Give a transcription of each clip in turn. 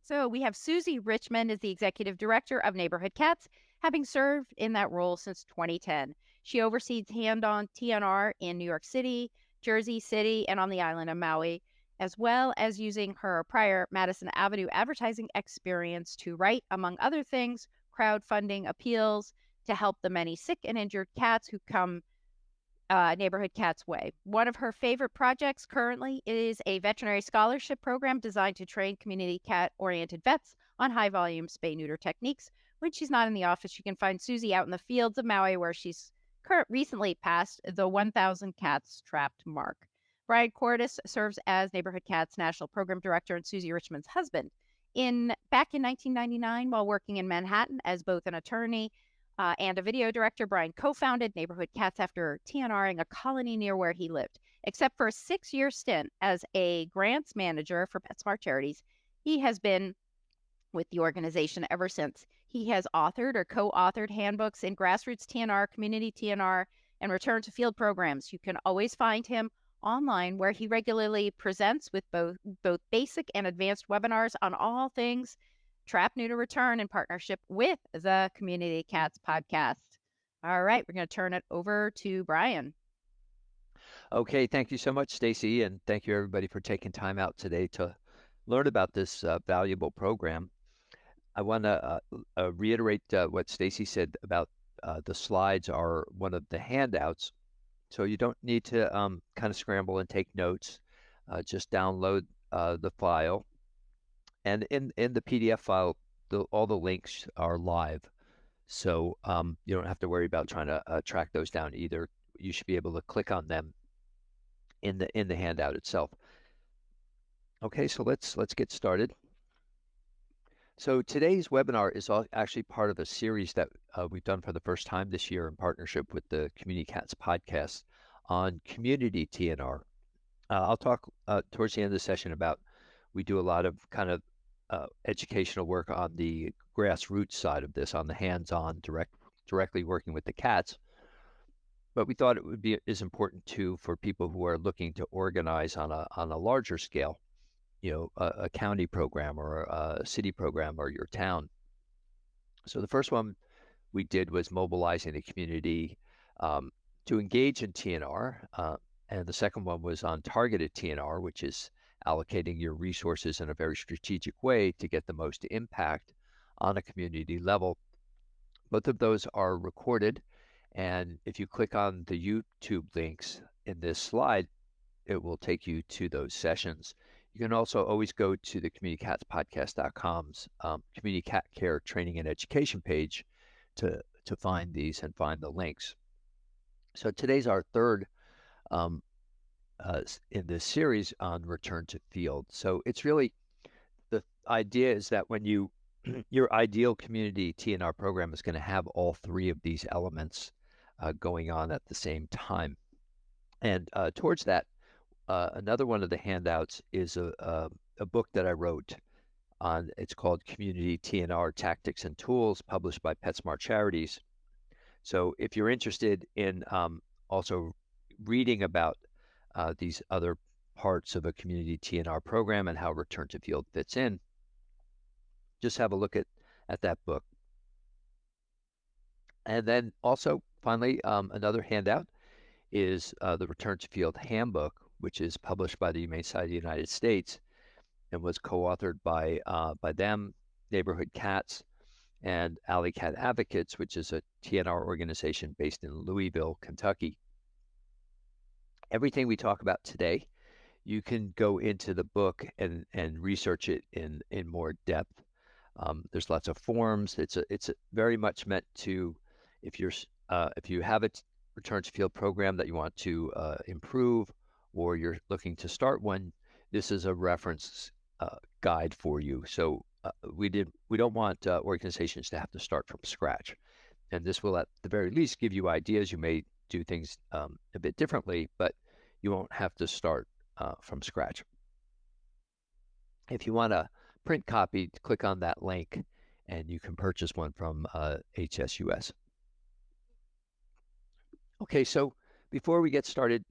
So we have Susie Richmond as the executive director of Neighborhood Cats, having served in that role since 2010. She oversees hand-on TNR in New York City, Jersey City, and on the island of Maui, as well as using her prior Madison Avenue advertising experience to write, among other things, crowdfunding appeals to help the many sick and injured cats who come Neighborhood Cats Way. One of her favorite projects currently is a veterinary scholarship program designed to train community cat-oriented vets on high-volume spay-neuter techniques. When she's not in the office, you can find Susie out in the fields of Maui, where she's recently passed the 1,000 cats trapped mark. Brian Cordes serves as Neighborhood Cats National Program Director and Susie Richmond's husband. Back in 1999, while working in Manhattan as both an attorney and a video director, Brian co-founded Neighborhood Cats after TNRing a colony near where he lived. Except for a 6-year stint as a grants manager for PetSmart Charities, he has been with the organization ever since. He has authored or co-authored handbooks in grassroots TNR, community TNR, and return to field programs. You can always find him online, where he regularly presents with both basic and advanced webinars on all things Trap, Neuter, Return in partnership with the Community Cats podcast. All right, we're going to turn it over to Brian. Okay, thank you so much, Stacy, and thank you everybody for taking time out today to learn about this valuable program. I want to reiterate what Stacy said about the slides are one of the handouts, so you don't need to kind of scramble and take notes. Just download the file. And in the PDF file, all the links are live. So you don't have to worry about trying to track those down either. You should be able to click on them in the handout itself. Okay, so let's get started. So today's webinar is actually part of a series that we've done for the first time this year in partnership with the Community Cats podcast on community TNR. I'll talk towards the end of the session about, we do a lot of kind of educational work on the grassroots side of this, on the hands-on directly working with the cats. But we thought it is important too for people who are looking to organize on a larger scale, you know, a county program or a city program or your town. So the first one we did was mobilizing the community to engage in TNR. And the second one was on targeted TNR, which is allocating your resources in a very strategic way to get the most impact on a community level. Both of those are recorded, and if you click on the YouTube links in this slide, it will take you to those sessions. You can also always go to the communitycatspodcast.com's Community Cat Care Training and Education page to find these and find the links. So today's our third in this series on return to field. So it's really, the idea is that when your ideal community TNR program is going to have all three of these elements going on at the same time. And towards that, another one of the handouts is a book that I wrote on. It's called Community TNR Tactics and Tools, published by PetSmart Charities. So if you're interested in also reading about these other parts of a community TNR program and how return to field fits in, just have a look at that book. And then also, finally, another handout is the Return to Field Handbook, which is published by the Humane Society of the United States and was co-authored by them, Neighborhood Cats, and Alley Cat Advocates, which is a TNR organization based in Louisville, Kentucky. Everything we talk about today, you can go into the book and research it in more depth. There's lots of forms. It's very much meant to, if you have a return to field program that you want to improve, or you're looking to start one, this is a reference guide for you. So we don't want organizations to have to start from scratch, and this will at the very least give you ideas. You may do things a bit differently, but you won't have to start from scratch. If you want a print copy, click on that link and you can purchase one from HSUS. Okay, so before we get started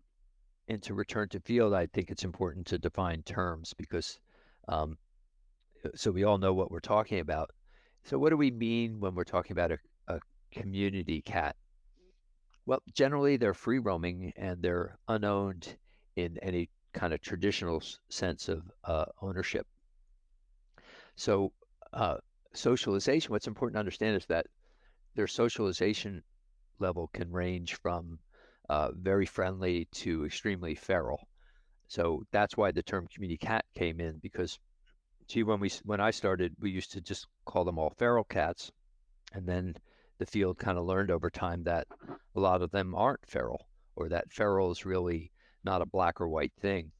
into return to field, I think it's important to define terms, because so we all know what we're talking about. So what do we mean when we're talking about a community cat? Well, generally they're free roaming and they're unowned in any kind of traditional sense of ownership. So uh, socialization, what's important to understand is that their socialization level can range from very friendly to extremely feral. So that's why the term community cat came in, because gee, when I started, we used to just call them all feral cats, and then the field kind of learned over time that a lot of them aren't feral, or that feral is really not a black or white thing,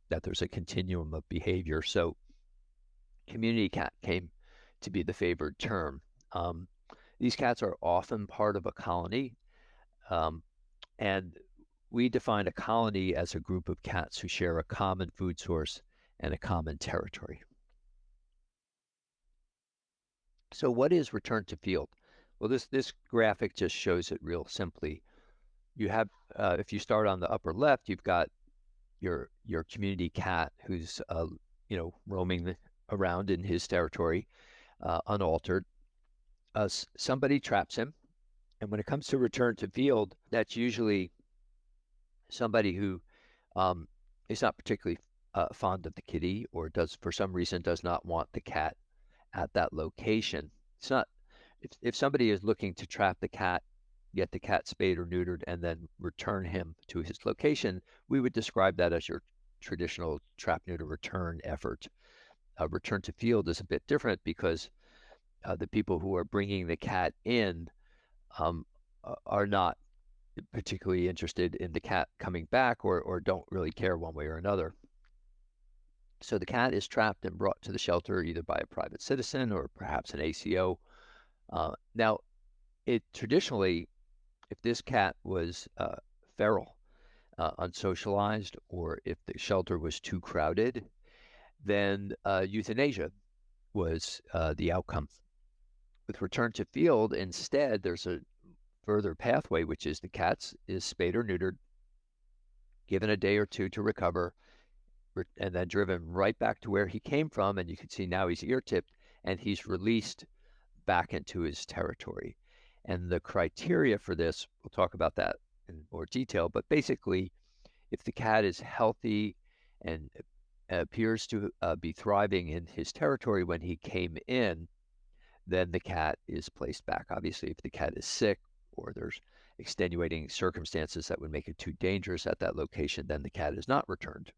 that there's a continuum of behavior. So community cat came to be the favored term. Um, these cats are often part of a colony, um, and we define a colony as a group of cats who share a common food source and a common territory. So what is return to field? Well, this graphic just shows it real simply. You have, if you start on the upper left, you've got your community cat who's roaming around in his territory, unaltered. Somebody traps him, and when it comes to return to field, that's usually somebody who um, is not particularly fond of the kitty, or does for some reason does not want the cat at that location. It's not if somebody is looking to trap the cat, get the cat spayed or neutered, and then return him to his location, we would describe that as your traditional trap neuter return effort. Return to field is a bit different because the people who are bringing the cat in um, are not particularly interested in the cat coming back, or don't really care one way or another. So the cat is trapped and brought to the shelter either by a private citizen or perhaps an ACO. Now, it traditionally, if this cat was feral, unsocialized, or if the shelter was too crowded, then euthanasia was the outcome. With return to field, instead, there's a further pathway, which is the cat is spayed or neutered, given a day or two to recover, and then driven right back to where he came from. And you can see now he's ear tipped and he's released back into his territory. And the criteria for this, we'll talk about that in more detail, but basically, if the cat is healthy and appears to be thriving in his territory when he came in, then the cat is placed back. Obviously, if the cat is sick or there's extenuating circumstances that would make it too dangerous at that location, then the cat is not returned.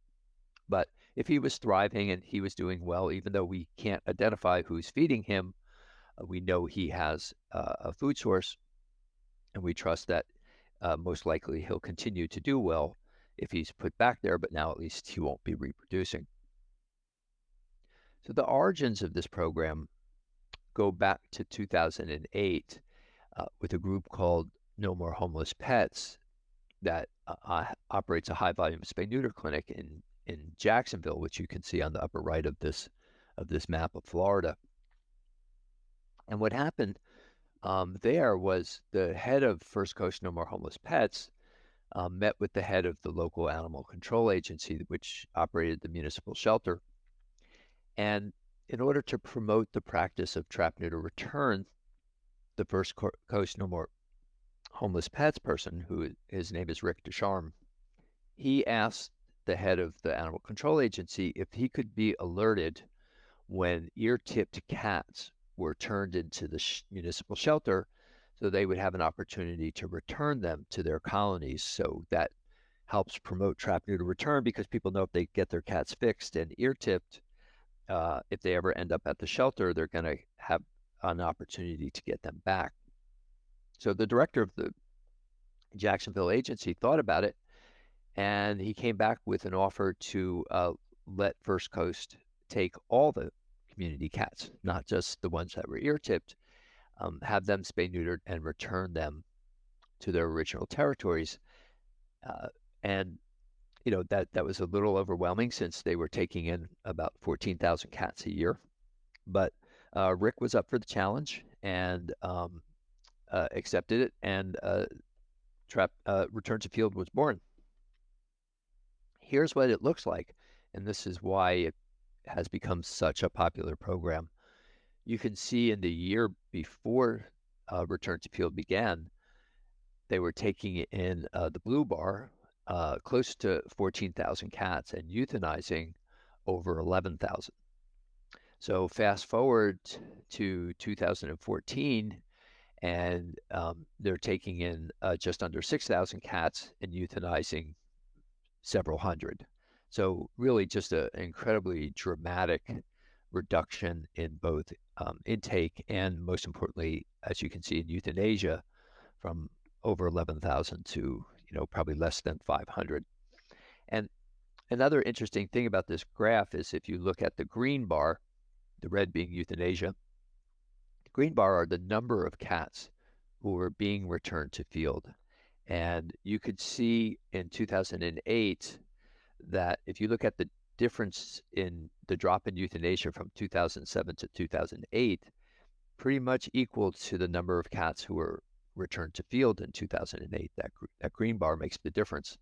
But if he was thriving and he was doing well, even though we can't identify who's feeding him, we know he has a food source, and we trust that most likely he'll continue to do well if he's put back there, but now at least he won't be reproducing. So the origins of this program go back to 2008 with a group called No More Homeless Pets that operates a high volume spay neuter clinic in Jacksonville, which you can see on the upper right of this map of Florida. And what happened there was the head of First Coast No More Homeless Pets met with the head of the local animal control agency, which operated the municipal shelter. And in order to promote the practice of trap neuter return, the First Coast No More Homeless Pets person, who his name is Rick Ducharme, he asked the head of the animal control agency if he could be alerted when ear-tipped cats were turned into the municipal shelter, so they would have an opportunity to return them to their colonies. So that helps promote trap neuter return, because people know if they get their cats fixed and ear-tipped, if they ever end up at the shelter, they're going to have an opportunity to get them back. So the director of the Jacksonville agency thought about it, and he came back with an offer to let First Coast take all the community cats, not just the ones that were ear-tipped, have them spay neutered and return them to their original territories. And that was a little overwhelming, since they were taking in about 14,000 cats a year. But Rick was up for the challenge and accepted it, and Return to Field was born. Here's what it looks like, and this is why has become such a popular program. You can see in the year before Return to Field began, they were taking in the blue bar close to 14,000 cats and euthanizing over 11,000. So fast forward to 2014, and they're taking in just under 6,000 cats and euthanizing several hundred. So really just an incredibly dramatic reduction in both intake and, most importantly, as you can see in euthanasia, from over 11,000 to probably less than 500. And another interesting thing about this graph is if you look at the green bar, the red being euthanasia, the green bar are the number of cats who are being returned to field. And you could see in 2008 that if you look at the difference in the drop in euthanasia from 2007 to 2008, pretty much equal to the number of cats who were returned to field in 2008. That green bar makes the difference.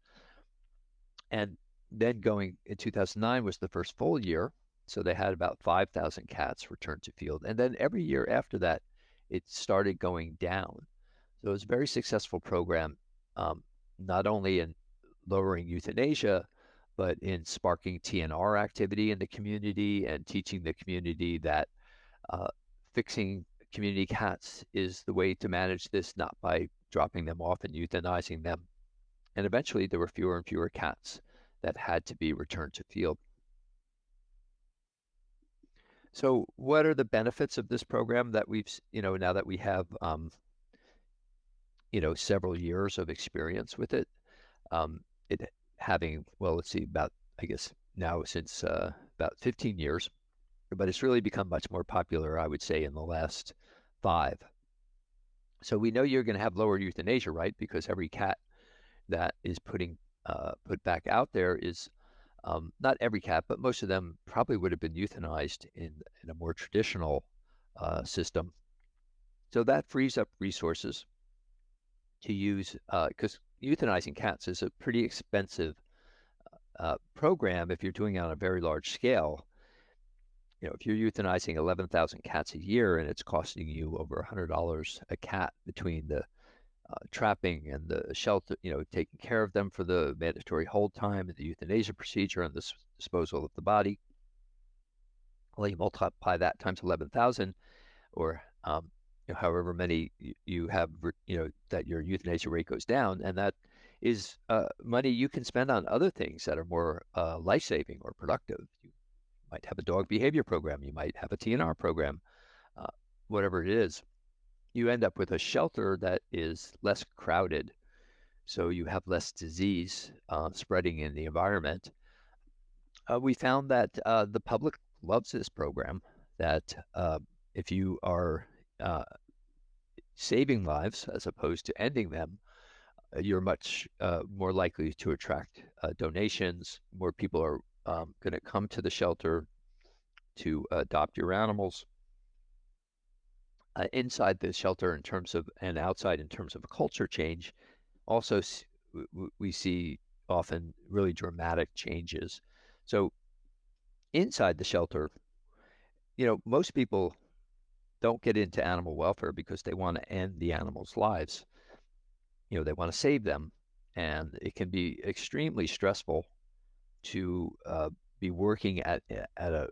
And then going in 2009 was the first full year. So they had about 5,000 cats returned to field. And then every year after that, it started going down. So it was a very successful program, not only in lowering euthanasia, but in sparking TNR activity in the community and teaching the community that fixing community cats is the way to manage this, not by dropping them off and euthanizing them. And eventually there were fewer and fewer cats that had to be returned to field. So what are the benefits of this program that we've, now that we have, several years of experience with it? It having, well, let's see, about, I guess now since about 15 years, but it's really become much more popular, I would say, in the last 5. So we know you're going to have lower euthanasia, right? Because every cat that is put back out there is, not every cat, but most of them probably would have been euthanized in a more traditional system. So that frees up resources to use, because euthanizing cats is a pretty expensive program if you're doing it on a very large scale. If you're euthanizing 11,000 cats a year and it's costing you over $100 a cat between the trapping and the shelter, taking care of them for the mandatory hold time and the euthanasia procedure and the disposal of the body, well, you multiply that times 11,000, or however many you have, that your euthanasia rate goes down, and that is money you can spend on other things that are more life-saving or productive. You might have a dog behavior program, you might have a TNR program, whatever it is. You end up with a shelter that is less crowded, so you have less disease spreading in the environment. We found that the public loves this program, that if you are saving lives as opposed to ending them, you're much more likely to attract donations. More people are going to come to the shelter to adopt your animals. Inside the shelter in terms of, and outside in terms of a culture change, also we see often really dramatic changes. So inside the shelter, most people don't get into animal welfare because they want to end the animals' lives. They want to save them, and it can be extremely stressful to be working at a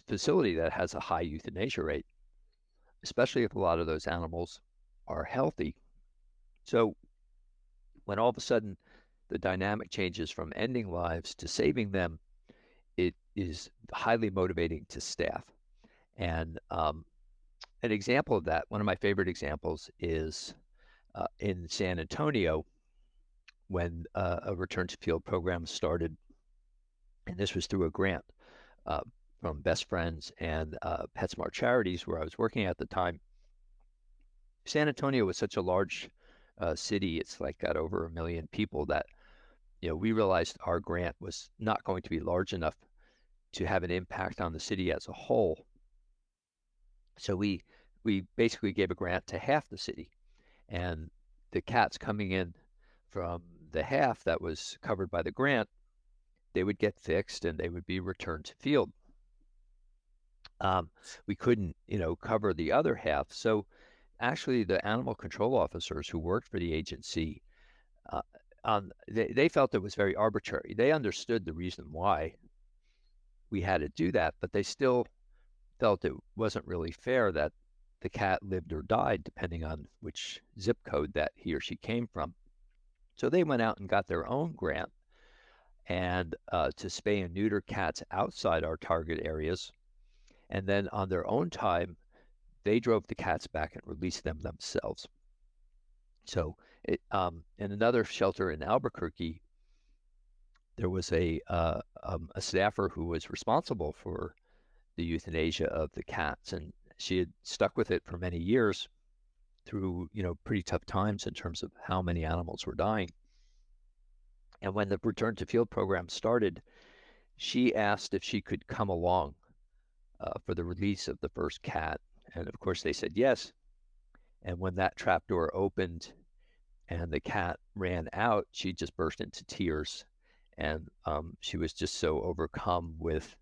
facility that has a high euthanasia rate, especially if a lot of those animals are healthy. So when all of a sudden the dynamic changes from ending lives to saving them, it is highly motivating to staff. And an example of that, one of my favorite examples, is in San Antonio when a return to field program started, and this was through a grant from Best Friends and PetSmart Charities, where I was working at the time. San Antonio was such a large city; it's like got over 1 million people, that we realized our grant was not going to be large enough to have an impact on the city as a whole. So we basically gave a grant to half the city, and the cats coming in from the half that was covered by the grant, they would get fixed and they would be returned to field. Um, we couldn't, cover the other half. So actually, the animal control officers who worked for the agency, uh, they felt it was very arbitrary. They understood the reason why we had to do that, but they still felt it wasn't really fair that the cat lived or died depending on which zip code that he or she came from. So they went out and got their own grant and to spay and neuter cats outside our target areas. And then on their own time, they drove the cats back and released them themselves. So in another shelter in Albuquerque, there was a staffer who was responsible for the euthanasia of the cats, and she had stuck with it for many years through pretty tough times in terms of how many animals were dying. And when the return to field program started, she asked if she could come along for the release of the first cat, and of course they said yes. And when that trap door opened and the cat ran out, she just burst into tears, and she was just so overcome with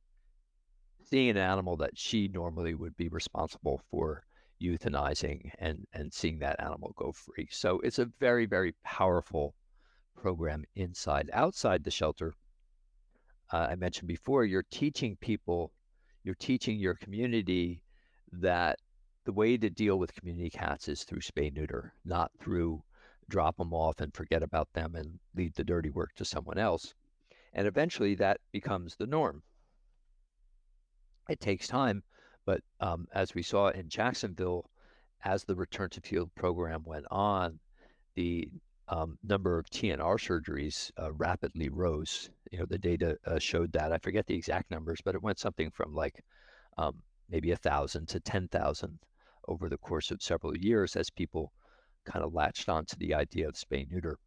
seeing an animal that she normally would be responsible for euthanizing and seeing that animal go free. So it's a very, very powerful program inside. Outside the shelter, I mentioned before, you're teaching people, you're teaching your community that the way to deal with community cats is through spay neuter, not through drop them off and forget about them and leave the dirty work to someone else. And eventually that becomes the norm. It takes time, but as we saw in Jacksonville, as the return to field program went on, the number of TNR surgeries rapidly rose. The data showed that. I forget the exact numbers, but it went something from like maybe 1,000 to 10,000 over the course of several years as people kind of latched onto the idea of spay neuter.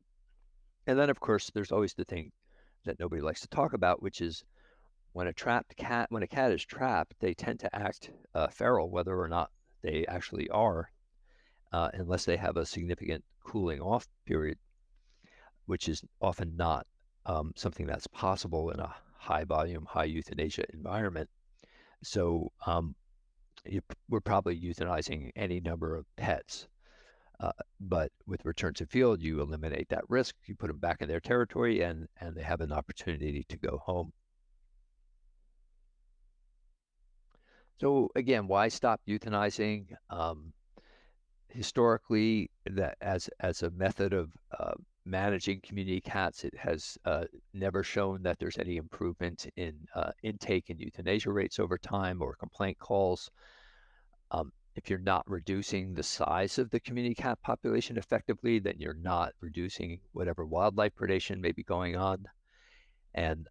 And then, of course, there's always the thing that nobody likes to talk about, which is when when a cat is trapped, they tend to act feral, whether or not they actually are, unless they have a significant cooling off period, which is often not something that's possible in a high volume, high euthanasia environment. So we're probably euthanizing any number of pets. But with return to field, you eliminate that risk. You put them back in their territory, and they have an opportunity to go home. So again, why stop euthanizing? Historically, that as a method of managing community cats, it has never shown that there's any improvement in intake and euthanasia rates over time or complaint calls. If you're not reducing the size of the community cat population effectively, then you're not reducing whatever wildlife predation may be going on. And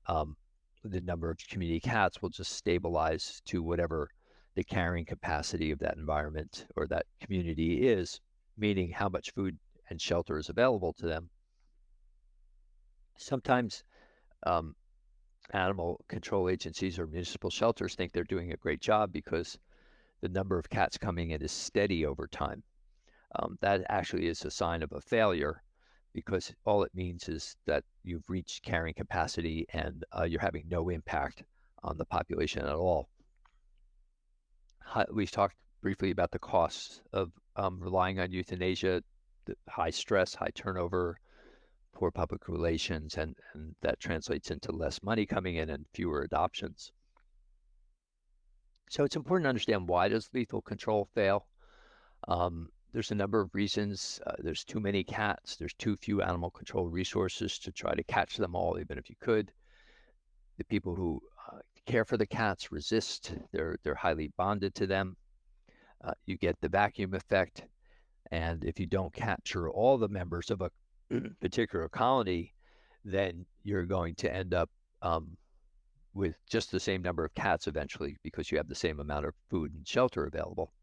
the number of community cats will just stabilize to whatever the carrying capacity of that environment or that community is, meaning how much food and shelter is available to them. Sometimes animal control agencies or municipal shelters think they're doing a great job because the number of cats coming in is steady over time. That actually is a sign of a failure because all it means is that you've reached carrying capacity and you're having no impact on the population at all. We've talked briefly about the costs of relying on euthanasia, the high stress, high turnover, poor public relations, and that translates into less money coming in and fewer adoptions. So it's important to understand, why does lethal control fail? There's a number of reasons. There's too many cats. There's too few animal control resources to try to catch them all, even if you could. The people who care for the cats resist. They're highly bonded to them. You get the vacuum effect. And if you don't capture all the members of a particular colony, then you're going to end up with just the same number of cats eventually because you have the same amount of food and shelter available.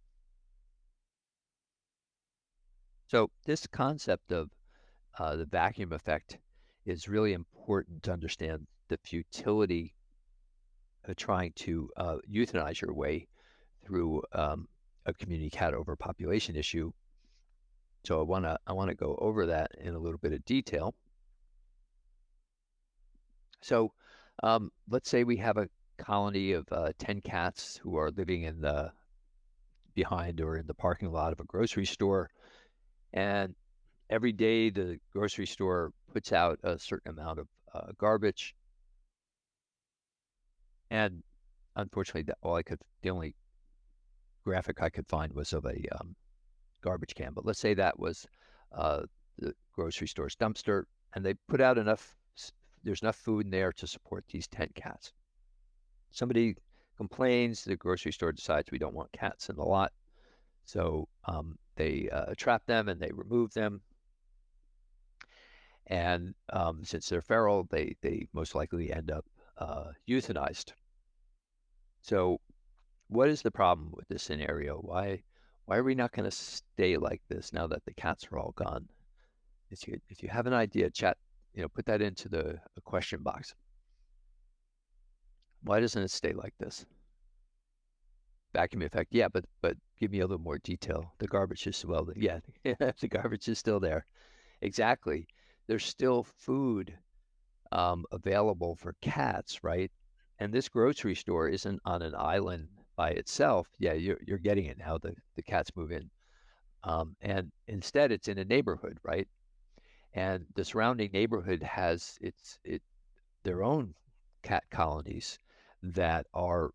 So this concept of the vacuum effect is really important to understand the futility of trying to euthanize your way through a community cat overpopulation issue. So I wanna go over that in a little bit of detail. So let's say we have a colony of 10 cats who are living in the behind or in the parking lot of a grocery store. And every day the grocery store puts out a certain amount of garbage. And unfortunately, the only graphic I could find was of a garbage can. But let's say that was the grocery store's dumpster, and they put out there's enough food in there to support these 10 cats. Somebody complains, the grocery store decides we don't want cats in the lot. So they trap them and they remove them. And since they're feral, they most likely end up euthanized. So what is the problem with this scenario? Why are we not going to stay like this now that the cats are all gone? If you have an idea, chat, put that into the question box. Why doesn't it stay like this? Vacuum effect, yeah, but give me a little more detail. The garbage is yeah, the garbage is still there. Exactly. There's still food available for cats, right? And this grocery store isn't on an island by itself. Yeah, you're getting it now. The cats move in, and instead it's in a neighborhood, right? And the surrounding neighborhood has their own cat colonies that are,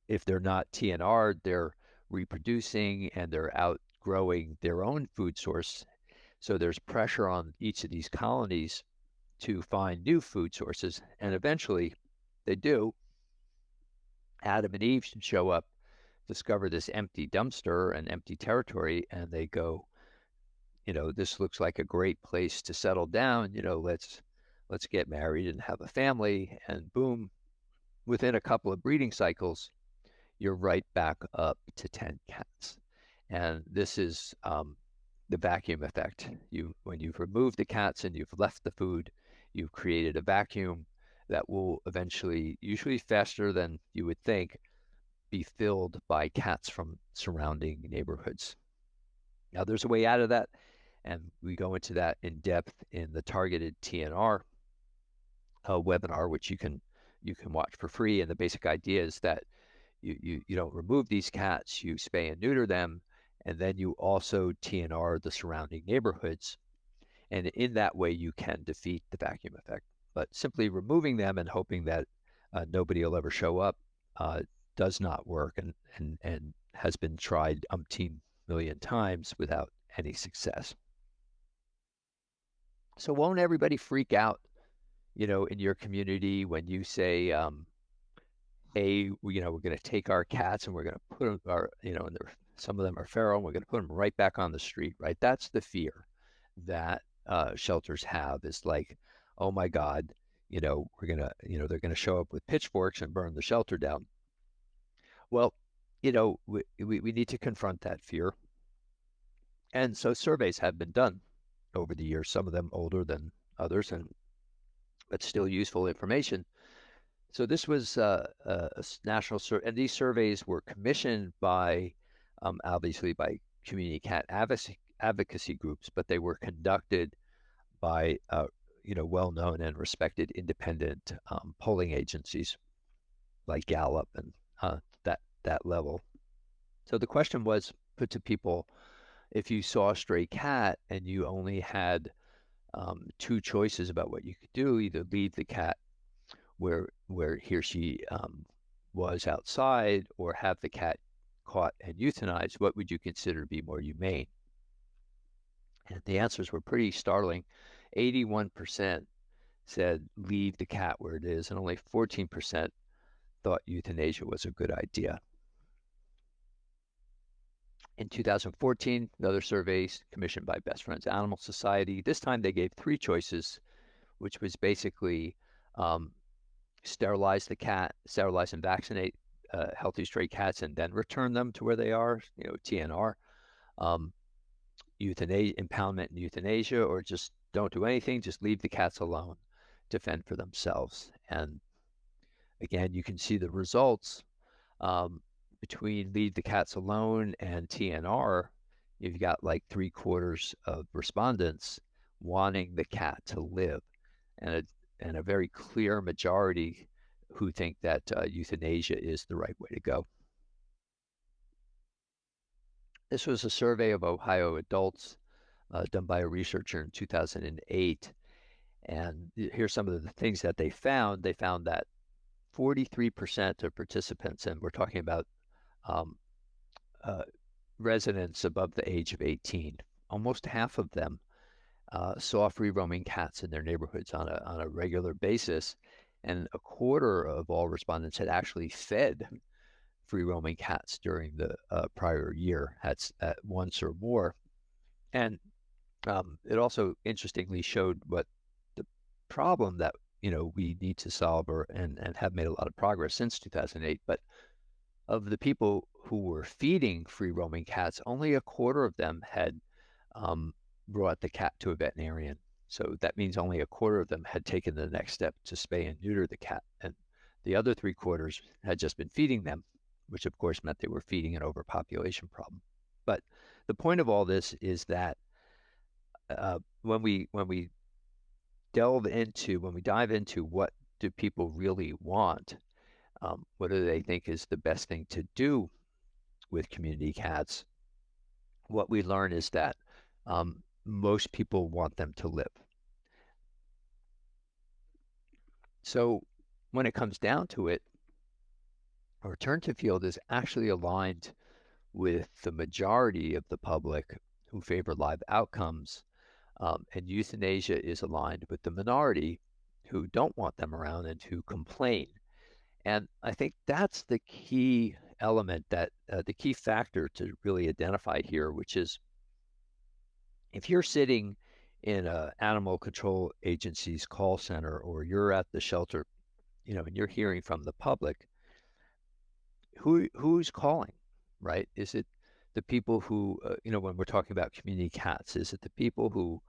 if they're not TNR, they're reproducing and they're outgrowing their own food source. So there's pressure on each of these colonies to find new food sources, and eventually they do. Adam and Eve should show up, discover this empty dumpster and empty territory, and they go, this looks like a great place to settle down. Let's get married and have a family, and boom, within a couple of breeding cycles, you're right back up to 10 cats. And this is the vacuum effect. When you've removed the cats and you've left the food, you've created a vacuum that will eventually, usually faster than you would think, be filled by cats from surrounding neighborhoods. Now, there's a way out of that, and we go into that in depth in the targeted TNR webinar, which you can watch for free. And the basic idea is that you don't remove these cats, you spay and neuter them, and then you also TNR the surrounding neighborhoods. And in that way, you can defeat the vacuum effect. But simply removing them and hoping that nobody will ever show up does not work, and has been tried umpteen million times without any success. So won't everybody freak out, in your community when you say, hey, we're going to take our cats and we're going to put them, and some of them are feral, and we're going to put them right back on the street, right? That's the fear that shelters have, is like, oh my God, we're going to, they're going to show up with pitchforks and burn the shelter down. Well, we need to confront that fear. And so surveys have been done over the years, some of them older than others, but still useful information. So this was a national survey, and these surveys were commissioned by, obviously, by community cat advocacy groups, but they were conducted by, well-known and respected independent polling agencies like Gallup and that level. So the question was put to people: if you saw a stray cat and you only had two choices about what you could do, either leave the cat where he or she was outside, or have the cat caught and euthanized, what would you consider to be more humane? And the answers were pretty startling. 81% said leave the cat where it is, and only 14% thought euthanasia was a good idea. In 2014, another survey commissioned by Best Friends Animal Society. This time they gave three choices, which was basically sterilize and vaccinate healthy stray cats and then return them to where they are, TNR, impoundment and euthanasia, or just don't do anything, just leave the cats alone to fend for themselves. And again, you can see the results. Between leave the cats alone and TNR, you've got like 3/4 of respondents wanting the cat to live, and a very clear majority who think that euthanasia is the right way to go. This was a survey of Ohio adults done by a researcher in 2008. And here's some of the things that they found. They found that 43% of participants, and we're talking about um, uh, residents above the age of 18, almost half of them saw free roaming cats in their neighborhoods on a regular basis. And a quarter of all respondents had actually fed free roaming cats during the prior year at once or more. And it also interestingly showed what the problem that we need to solve and have made a lot of progress since 2008. But of the people who were feeding free roaming cats, only a quarter of them had brought the cat to a veterinarian. So that means only a quarter of them had taken the next step to spay and neuter the cat. And the other 3/4 had just been feeding them, which of course meant they were feeding an overpopulation problem. But the point of all this is that when we dive into what do people really want, what do they think is the best thing to do with community cats, what we learn is that most people want them to live. So when it comes down to it, a return to field is actually aligned with the majority of the public who favor live outcomes, and euthanasia is aligned with the minority who don't want them around and who complain. And I think that's the key element, that the key factor to really identify here, which is if you're sitting in an animal control agency's call center, or you're at the shelter, and you're hearing from the public, who's calling, right? Is it the people who, when we're talking about community cats, is it the people who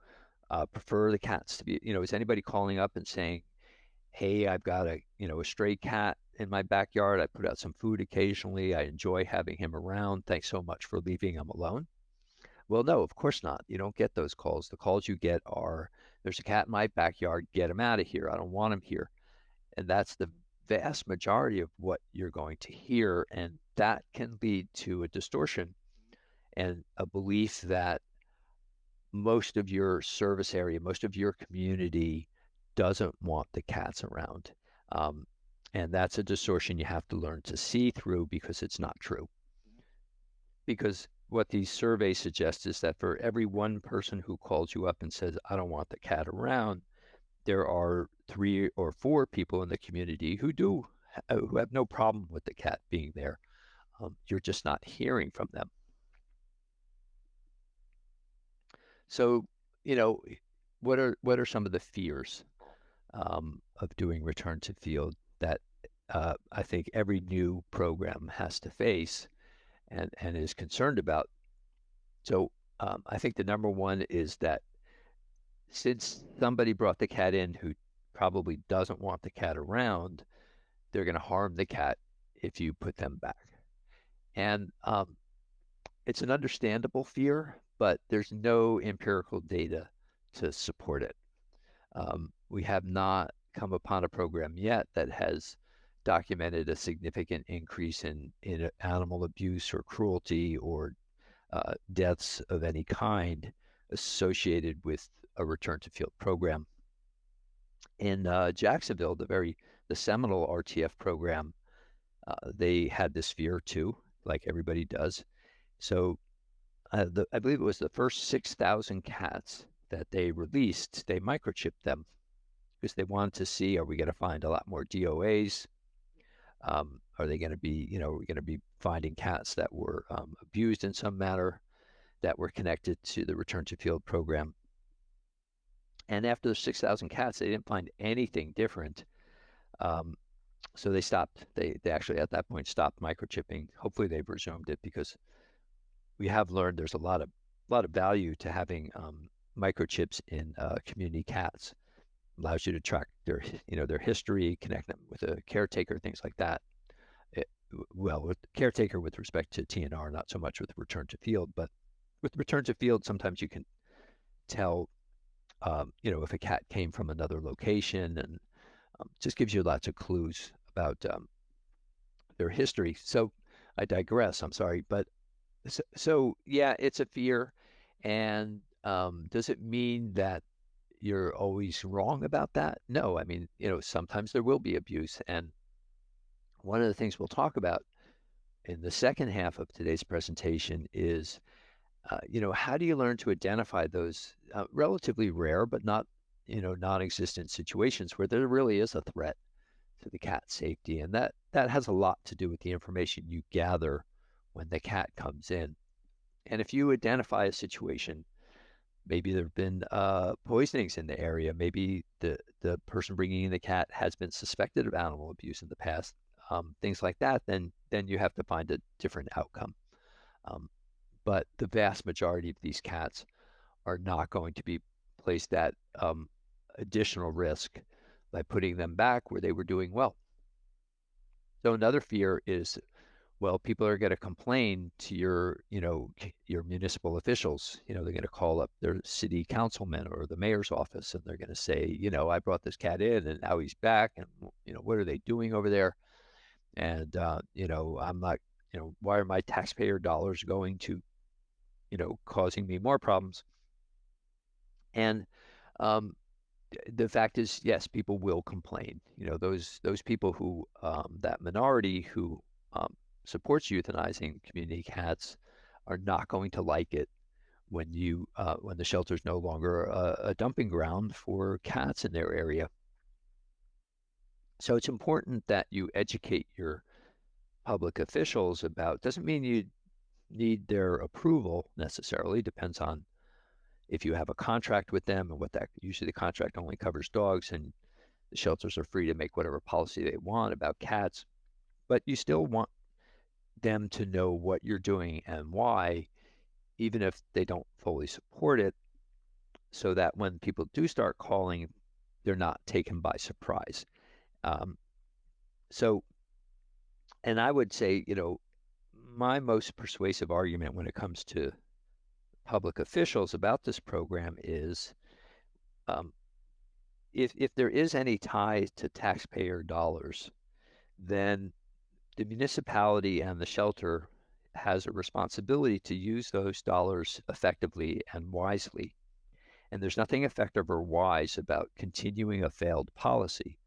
prefer the cats to be, is anybody calling up and saying, hey, I've got a stray cat in my backyard. I put out some food occasionally. I enjoy having him around. Thanks so much for leaving him alone. Well, no, of course not. You don't get those calls. The calls you get are, there's a cat in my backyard. Get him out of here. I don't want him here. And that's the vast majority of what you're going to hear. And that can lead to a distortion and a belief that most of your service area, most of your community doesn't want the cats around. And that's a distortion you have to learn to see through, because it's not true. Because what these surveys suggest is that for every one person who calls you up and says, I don't want the cat around, there are 3 or 4 people in the community who have no problem with the cat being there. You're just not hearing from them. So, what are some of the fears of doing return to field that I think every new program has to face and is concerned about? So I think the number one is that since somebody brought the cat in who probably doesn't want the cat around, they're going to harm the cat if you put them back. And it's an understandable fear, but there's no empirical data to support it. We have not come upon a program yet that has documented a significant increase in animal abuse or cruelty or deaths of any kind associated with a return to field program. In Jacksonville, the seminal RTF program, they had this fear too, like everybody does. So I believe it was the first 6,000 cats that they released, they microchipped them because they wanted to see, are we going to find a lot more DOAs? Are they going to be, we're going to be finding cats that were abused in some manner that were connected to the return to field program? And after the 6,000 cats, they didn't find anything different. So they stopped. They actually at that point stopped microchipping. Hopefully they've resumed it, because we have learned there's a lot of value to having microchips in community cats. Allows you to track their history, connect them with a caretaker, things like that. With caretaker with respect to TNR, not so much with return to field, but with return to field, sometimes you can tell, if a cat came from another location, and just gives you lots of clues about their history. So I digress. I'm sorry, but so yeah, it's a fear. And does it mean that you're always wrong about that? No, I mean, sometimes there will be abuse. And one of the things we'll talk about in the second half of today's presentation is, how do you learn to identify those relatively rare but not, non-existent situations where there really is a threat to the cat's safety? And that has a lot to do with the information you gather when the cat comes in. And if you identify a situation, maybe there have been poisonings in the area, maybe the person bringing in the cat has been suspected of animal abuse in the past, things like that, then you have to find a different outcome. Um, but the vast majority of these cats are not going to be placed at additional risk by putting them back where they were doing well. So another fear is, well, people are going to complain to your municipal officials. They're going to call up their city councilman or the mayor's office, and they're going to say, I brought this cat in, and now he's back, and what are they doing over there? And I'm not, why are my taxpayer dollars going to, causing me more problems? And um, the fact is, yes, people will complain. Those people who that minority who supports euthanizing community cats are not going to like it when the shelter is no longer a dumping ground for cats in their area. So it's important that you educate your public officials about. Doesn't mean you need their approval necessarily. Depends on if you have a contract with them and what that. Usually the contract only covers dogs, and the shelters are free to make whatever policy they want about cats. But you still want them to know what you're doing and why, even if they don't fully support it, so that when people do start calling, they're not taken by surprise. Um, so, and I would say, my most persuasive argument when it comes to public officials about this program is, um, if there is any tie to taxpayer dollars, then the municipality and the shelter has a responsibility to use those dollars effectively and wisely. And there's nothing effective or wise about continuing a failed policy.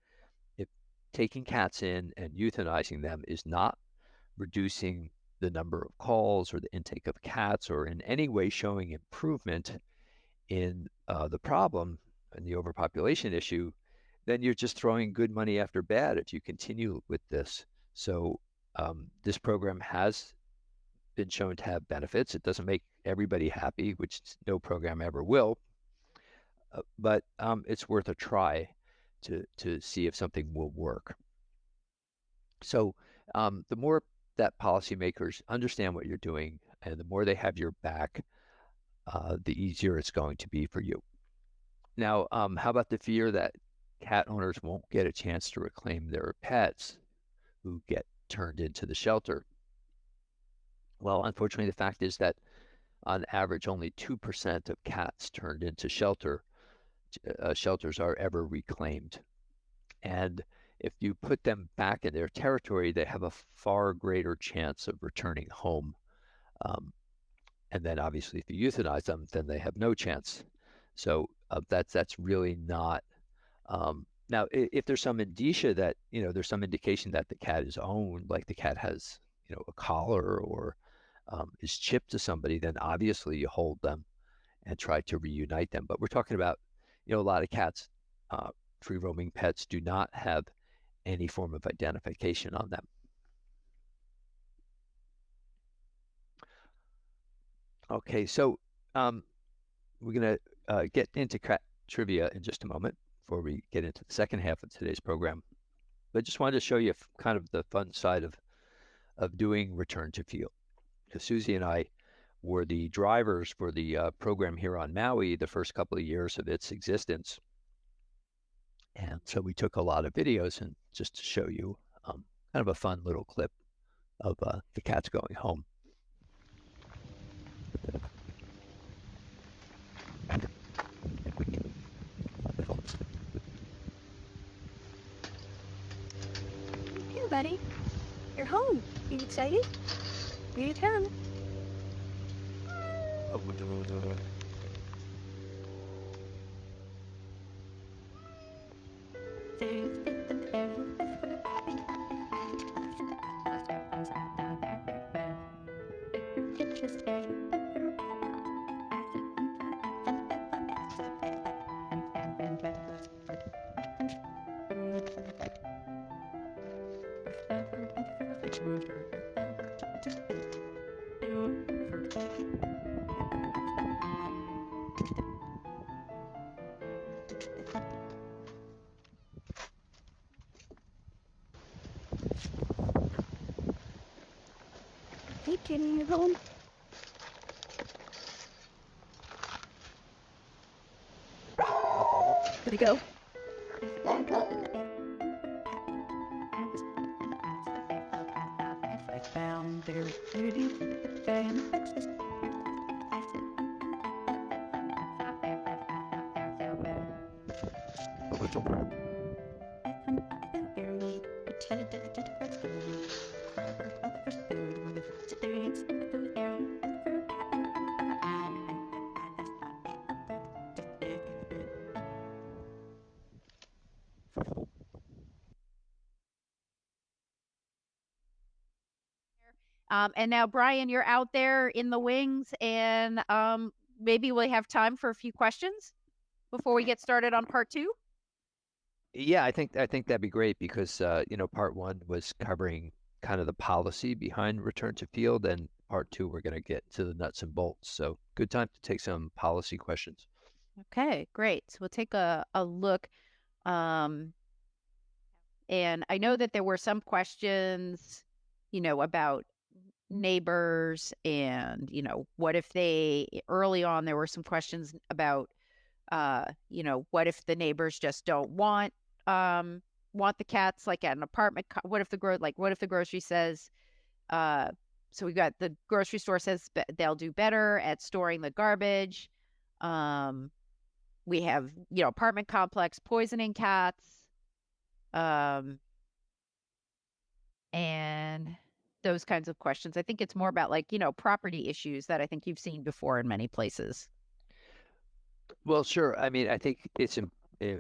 If taking cats in and euthanizing them is not reducing the number of calls or the intake of cats or in any way showing improvement in the problem and the overpopulation issue, then you're just throwing good money after bad if you continue with this. So this program has been shown to have benefits. It doesn't make everybody happy, which no program ever will, but it's worth a try to see if something will work. So the more that policymakers understand what you're doing and the more they have your back, the easier it's going to be for you. Now, how about the fear that cat owners won't get a chance to reclaim their pets who get turned into the shelter? Well, unfortunately, the fact is that on average, only 2% of cats turned into shelters are ever reclaimed. And if you put them back in their territory, they have a far greater chance of returning home. And then obviously, if you euthanize them, then they have no chance. So that's really not. Now, if there's some indicia that, there's some indication that the cat is owned, like the cat has, a collar or is chipped to somebody, then obviously you hold them and try to reunite them. But we're talking about, a lot of cats, free roaming pets do not have any form of identification on them. Okay, so we're going to get into cat trivia in just a moment before we get into the second half of today's program. But I just wanted to show you kind of the fun side of doing Return to Field. Because Susie and I were the drivers for the program here on Maui the first couple of years of its existence. And so we took a lot of videos and just to show you kind of a fun little clip of the cats going home. buddy. You're home. You excited? Your turn. Hey, kitty, you're home. Where'd he go? And now, Brian, you're out there in the wings, and maybe we have time for a few questions before we get started on part two. Yeah, I think that'd be great because part one was covering kind of the policy behind return to field, and part two we're going to get to the nuts and bolts. So good time to take some policy questions. Okay, great. So we'll take a look. And I know that there were some questions, about neighbors and, what if early on, there were some questions about, what if the neighbors just don't want the cats like at an apartment? What if the grocery says, so we've got the grocery store says they'll do better at storing the garbage. We have, apartment complex poisoning cats. And those kinds of questions. I think it's more about property issues that I think you've seen before in many places. Well, sure. I mean, I think it's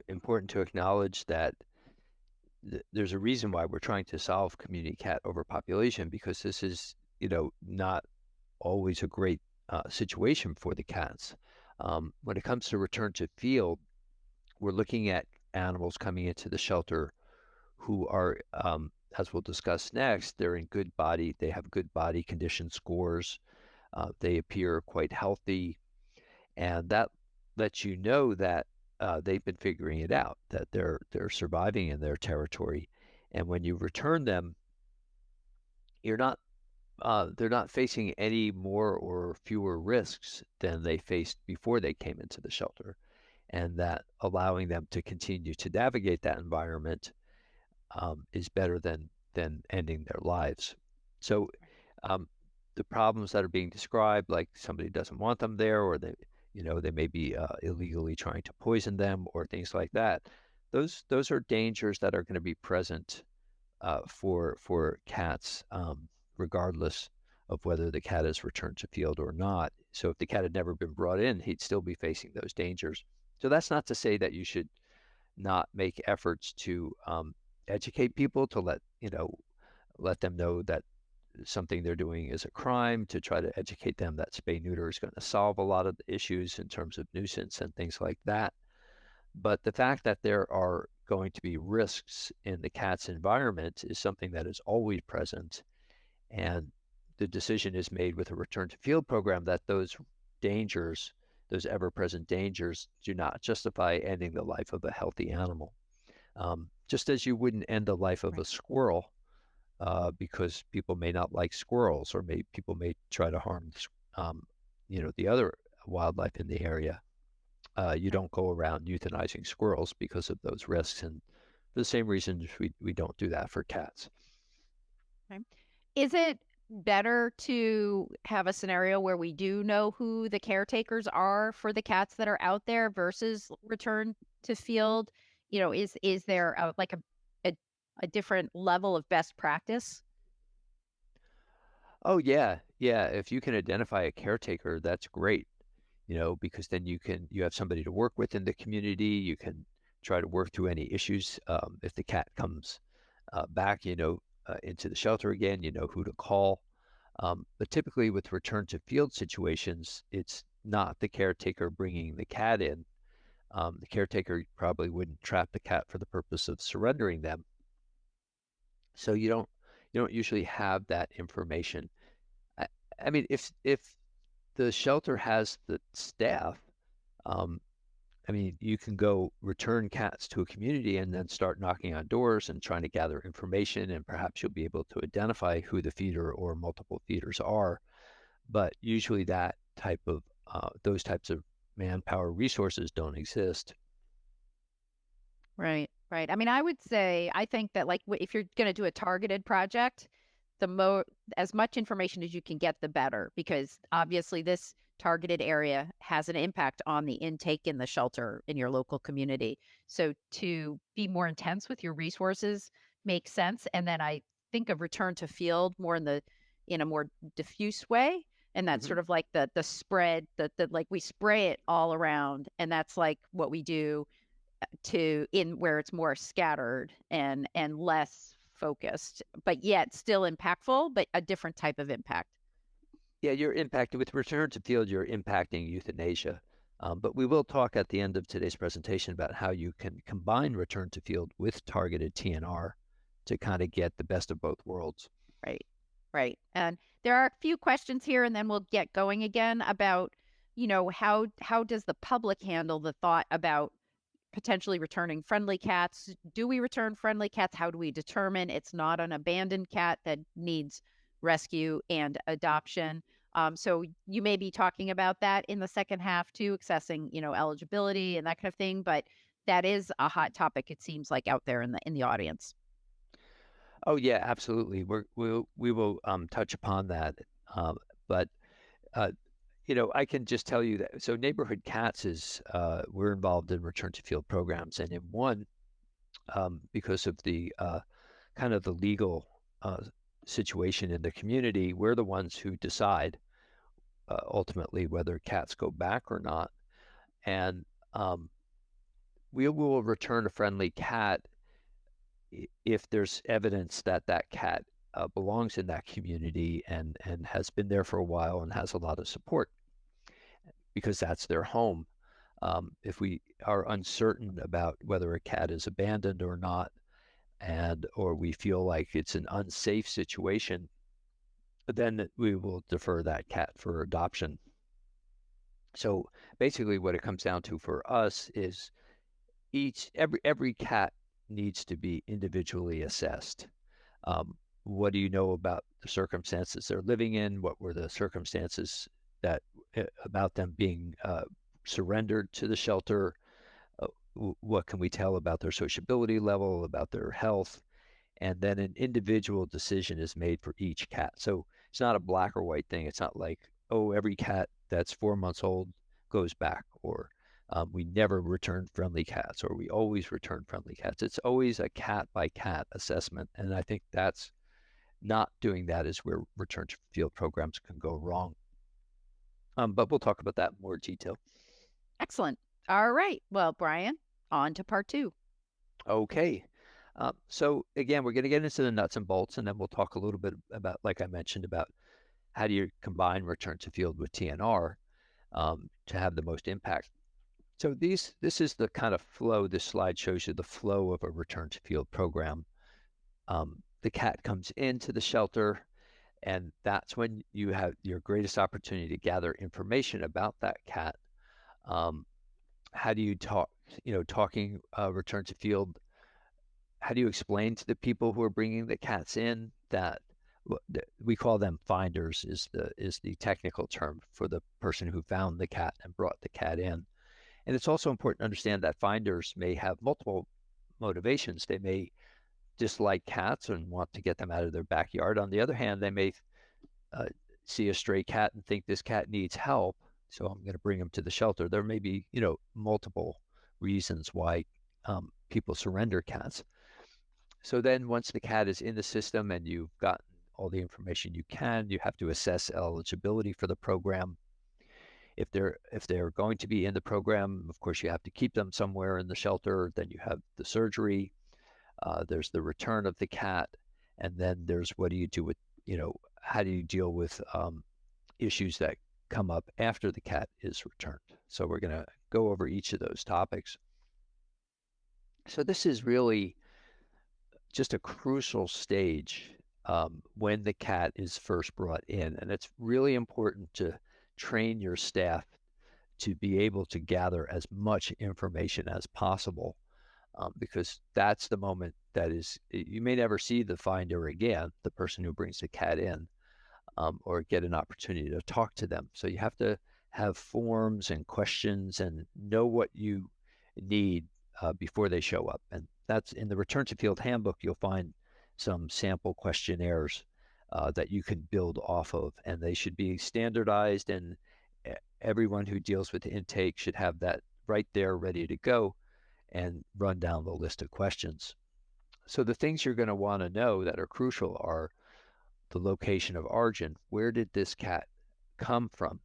important to acknowledge that there's a reason why we're trying to solve community cat overpopulation, because this is, not always a great situation for the cats. When it comes to return to field, we're looking at animals coming into the shelter who are, as we'll discuss next, they have good body condition scores. They appear quite healthy, and that lets you know that they've been figuring it out, that they're surviving in their territory. And when you return them, you're not they're not facing any more or fewer risks than they faced before they came into the shelter, and that allowing them to continue to navigate that environment is better than ending their lives. So the problems that are being described, like somebody doesn't want them there, or they may be illegally trying to poison them, or things like that. Those are dangers that are going to be present for cats, regardless of whether the cat is returned to field or not. So if the cat had never been brought in, he'd still be facing those dangers. So that's not to say that you should not make efforts to educate people, to let them know that something they're doing is a crime, to try to educate them that spay neuter is going to solve a lot of the issues in terms of nuisance and things like that. But the fact that there are going to be risks in the cat's environment is something that is always present. And the decision is made with a return to field program that those dangers, those ever-present dangers, do not justify ending the life of a healthy animal. Just as you wouldn't end the life of a squirrel, because people may not like squirrels, or people may try to harm, the other wildlife in the area. You don't go around euthanizing squirrels because of those risks, and for the same reasons we don't do that for cats. Okay. Is it better to have a scenario where we do know who the caretakers are for the cats that are out there versus return to field? Is there a a different level of best practice? Oh yeah, yeah. If you can identify a caretaker, that's great, because then you have somebody to work with in the community. You can try to work through any issues. If the cat comes back, into the shelter again, you know who to call. But typically with return to field situations, it's not the caretaker bringing the cat in. The caretaker probably wouldn't trap the cat for the purpose of surrendering them. So you don't usually have that information. I, I mean, if the shelter has the staff, um, I mean, you can go return cats to a community and then start knocking on doors and trying to gather information, and perhaps you'll be able to identify who the feeder or multiple feeders are. But usually those types of manpower resources don't exist. Right, right. I mean, I would say I think that like if you're going to do a targeted project, the more as much information as you can get, the better, because obviously this targeted area has an impact on the intake in the shelter in your local community. So to be more intense with your resources makes sense. And then I think of return to field more in a more diffuse way. And that's Hmm. sort of like the spread that like we spray it all around. And that's like what we do to in where it's more scattered and less focused, but yet still impactful, but a different type of impact. Yeah, you're impacting with return to field, you're impacting euthanasia. But we will talk at the end of today's presentation about how you can combine return to field with targeted TNR to kind of get the best of both worlds. Right. Right. And there are a few questions here and then we'll get going again about, how does the public handle the thought about potentially returning friendly cats? Do we return friendly cats? How do we determine it's not an abandoned cat that needs rescue and adoption? So you may be talking about that in the second half too, accessing, eligibility and that kind of thing. But that is a hot topic, it seems like, out there in the audience. Oh yeah, absolutely. We will touch upon that. But uh, I can just tell you that. So Neighborhood Cats is we're involved in return to field programs, and in one, because of the kind of the legal uh, situation in the community, we're the ones who decide ultimately whether cats go back or not. And um, we will return a friendly cat if there's evidence that that cat belongs in that community and has been there for a while and has a lot of support because that's their home. If we are uncertain about whether a cat is abandoned or not, or we feel like it's an unsafe situation, then we will defer that cat for adoption. So basically, what it comes down to for us is every cat needs to be individually assessed. What do you know about the circumstances they're living in? What were the circumstances that about them being surrendered to the shelter? Uh, what can we tell about their sociability level, about their health? And then an individual decision is made for each cat. So it's not a black or white thing. It's not like, oh, every cat that's 4 months old goes back, or we never return friendly cats, or we always return friendly cats. It's always a cat by cat assessment. And I think that's not doing that is where return to field programs can go wrong. But we'll talk about that in more detail. Excellent. All right. Well, Brian, on to part two. Okay. So again, we're going to get into the nuts and bolts, and then we'll talk a little bit about, like I mentioned, about how do you combine return to field with TNR to have the most impact. So this is the kind of flow. This slide shows you the flow of a return to field program. The cat comes into the shelter, and that's when you have your greatest opportunity to gather information about that cat. Um, how do you talk? Talking return to field. How do you explain to the people who are bringing the cats in that we call them finders is the technical term for the person who found the cat and brought the cat in. And it's also important to understand that finders may have multiple motivations. They may dislike cats and want to get them out of their backyard. On the other hand, they may uh, see a stray cat and think this cat needs help, so I'm going to bring him to the shelter. There may be, multiple reasons why people surrender cats. So then once the cat is in the system and you've gotten all the information you can, you have to assess eligibility for the program. If they're going to be in the program, of course, you have to keep them somewhere in the shelter. Then you have the surgery. There's the return of the cat, and then there's what do you do with, how do you deal with issues that come up after the cat is returned. So we're going to go over each of those topics. So this is really just a crucial stage when the cat is first brought in, and it's really important to train your staff to be able to gather as much information as possible, because that's the moment that is, you may never see the finder again, the person who brings the cat in, or get an opportunity to talk to them. So you have to have forms and questions and know what you need before they show up. And that's in the Return to Field Handbook, you'll find some sample questionnaires that you can build off of, and they should be standardized, and everyone who deals with intake should have that right there ready to go and run down the list of questions. So the things you're going to want to know that are crucial are the location of origin. Where did this cat come from?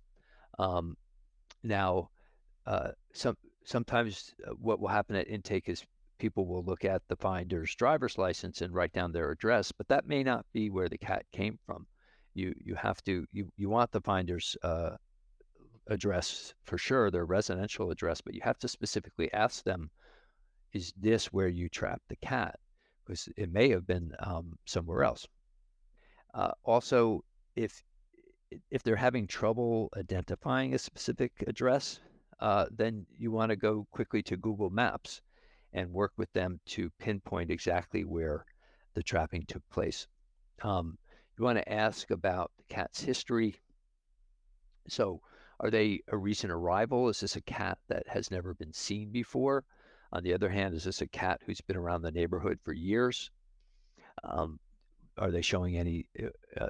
Now, sometimes what will happen at intake is people will look at the finder's driver's license and write down their address, but that may not be where the cat came from. You want the finder's address for sure, their residential address, but you have to specifically ask them, is this where you trapped the cat? Because it may have been somewhere else. Also, if they're having trouble identifying a specific address, then you want to go quickly to Google Maps and work with them to pinpoint exactly where the trapping took place. You want to ask about the cat's history. So, are they a recent arrival? Is this a cat that has never been seen before? On the other hand, is this a cat who's been around the neighborhood for years? Are they showing any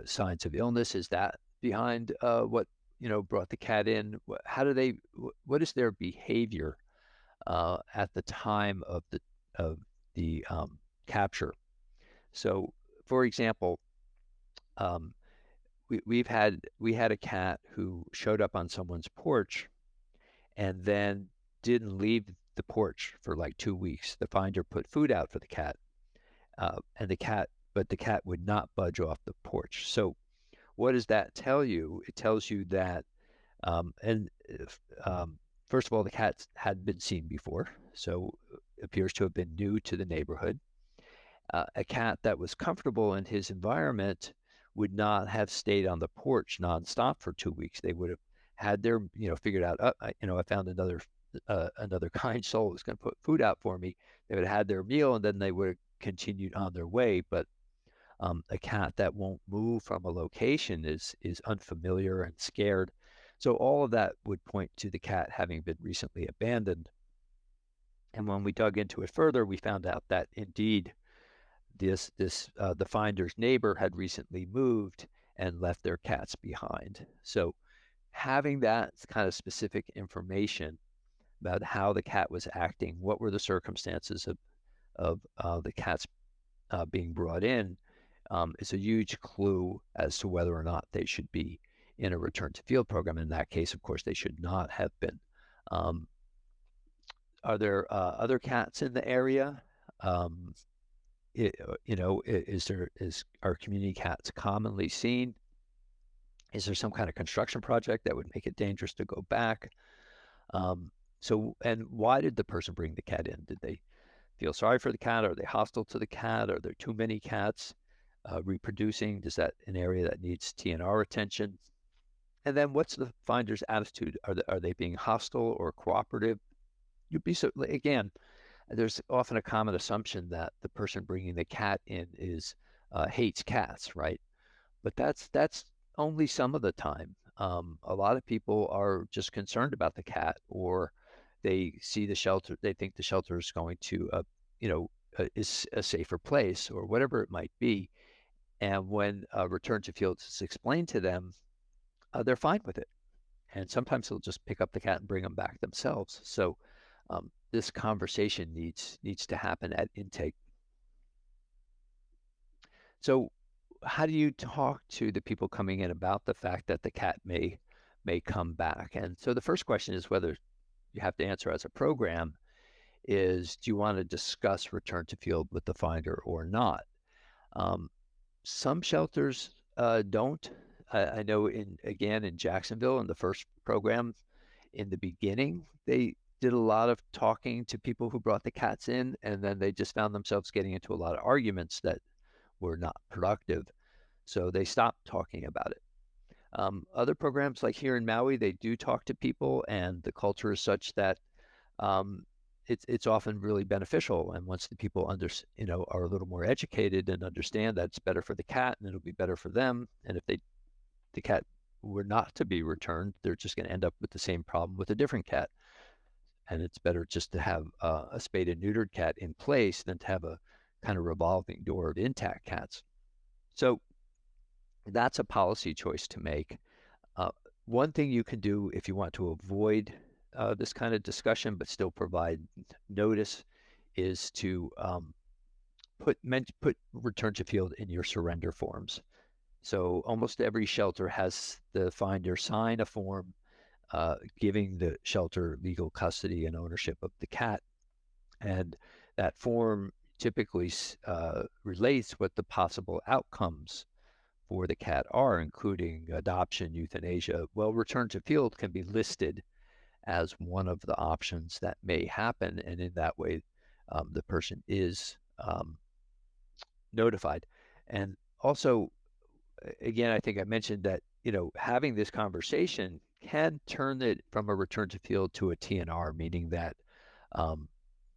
signs of illness? Is that behind what brought the cat in? What is their behavior at the time of the capture? So, for example, we had a cat who showed up on someone's porch and then didn't leave the porch for like 2 weeks. The finder put food out for the cat, and the cat would not budge off the porch. So what does that tell you? It tells you that, first of all, the cat hadn't been seen before, so appears to have been new to the neighborhood. A cat that was comfortable in his environment would not have stayed on the porch nonstop for 2 weeks. They would have had their, figured out, I found another kind soul who's going to put food out for me. They would have had their meal, and then they would have continued on their way. But a cat that won't move from a location is unfamiliar and scared. So all of that would point to the cat having been recently abandoned. And when we dug into it further, we found out that indeed the finder's neighbor had recently moved and left their cats behind. So having that kind of specific information about how the cat was acting, what were the circumstances of the cat's being brought in, is a huge clue as to whether or not they should be in a return to field program. In that case, of course, they should not have been. Are there other cats in the area? Is our community cats commonly seen? Is there some kind of construction project that would make it dangerous to go back? And why did the person bring the cat in? Did they feel sorry for the cat? Are they hostile to the cat? Are there too many cats reproducing? Is that an area that needs TNR attention? And then what's the finder's attitude? Are they being hostile or cooperative? Again, there's often a common assumption that the person bringing the cat in hates cats, right? But that's only some of the time. A lot of people are just concerned about the cat, or they see the shelter, they think the shelter is going to, is a safer place, or whatever it might be. And when return to field is explained to them, they're fine with it. And sometimes they'll just pick up the cat and bring them back themselves. So this conversation needs to happen at intake. So how do you talk to the people coming in about the fact that the cat may come back? And so the first question is whether you have to answer as a program is, do you want to discuss return to field with the finder or not? Some shelters don't. I know in Jacksonville in the first program in the beginning, they did a lot of talking to people who brought the cats in, and then they just found themselves getting into a lot of arguments that were not productive. So they stopped talking about it. Other programs like here in Maui, they do talk to people, and the culture is such that um, it's often really beneficial. And once the people are a little more educated and understand that it's better for the cat and it'll be better for them, and if the cat were not to be returned, they're just going to end up with the same problem with a different cat. And it's better just to have a spayed and neutered cat in place than to have a kind of revolving door of intact cats. So that's a policy choice to make. One thing you can do if you want to avoid this kind of discussion but still provide notice is to put return to field in your surrender forms. So almost every shelter has the finder sign a form giving the shelter legal custody and ownership of the cat. And that form typically relates what the possible outcomes for the cat are, including adoption, euthanasia. Well, return to field can be listed as one of the options that may happen, and in that way, the person is notified. And also, again, I think I mentioned that having this conversation can turn it from a return to field to a TNR, meaning that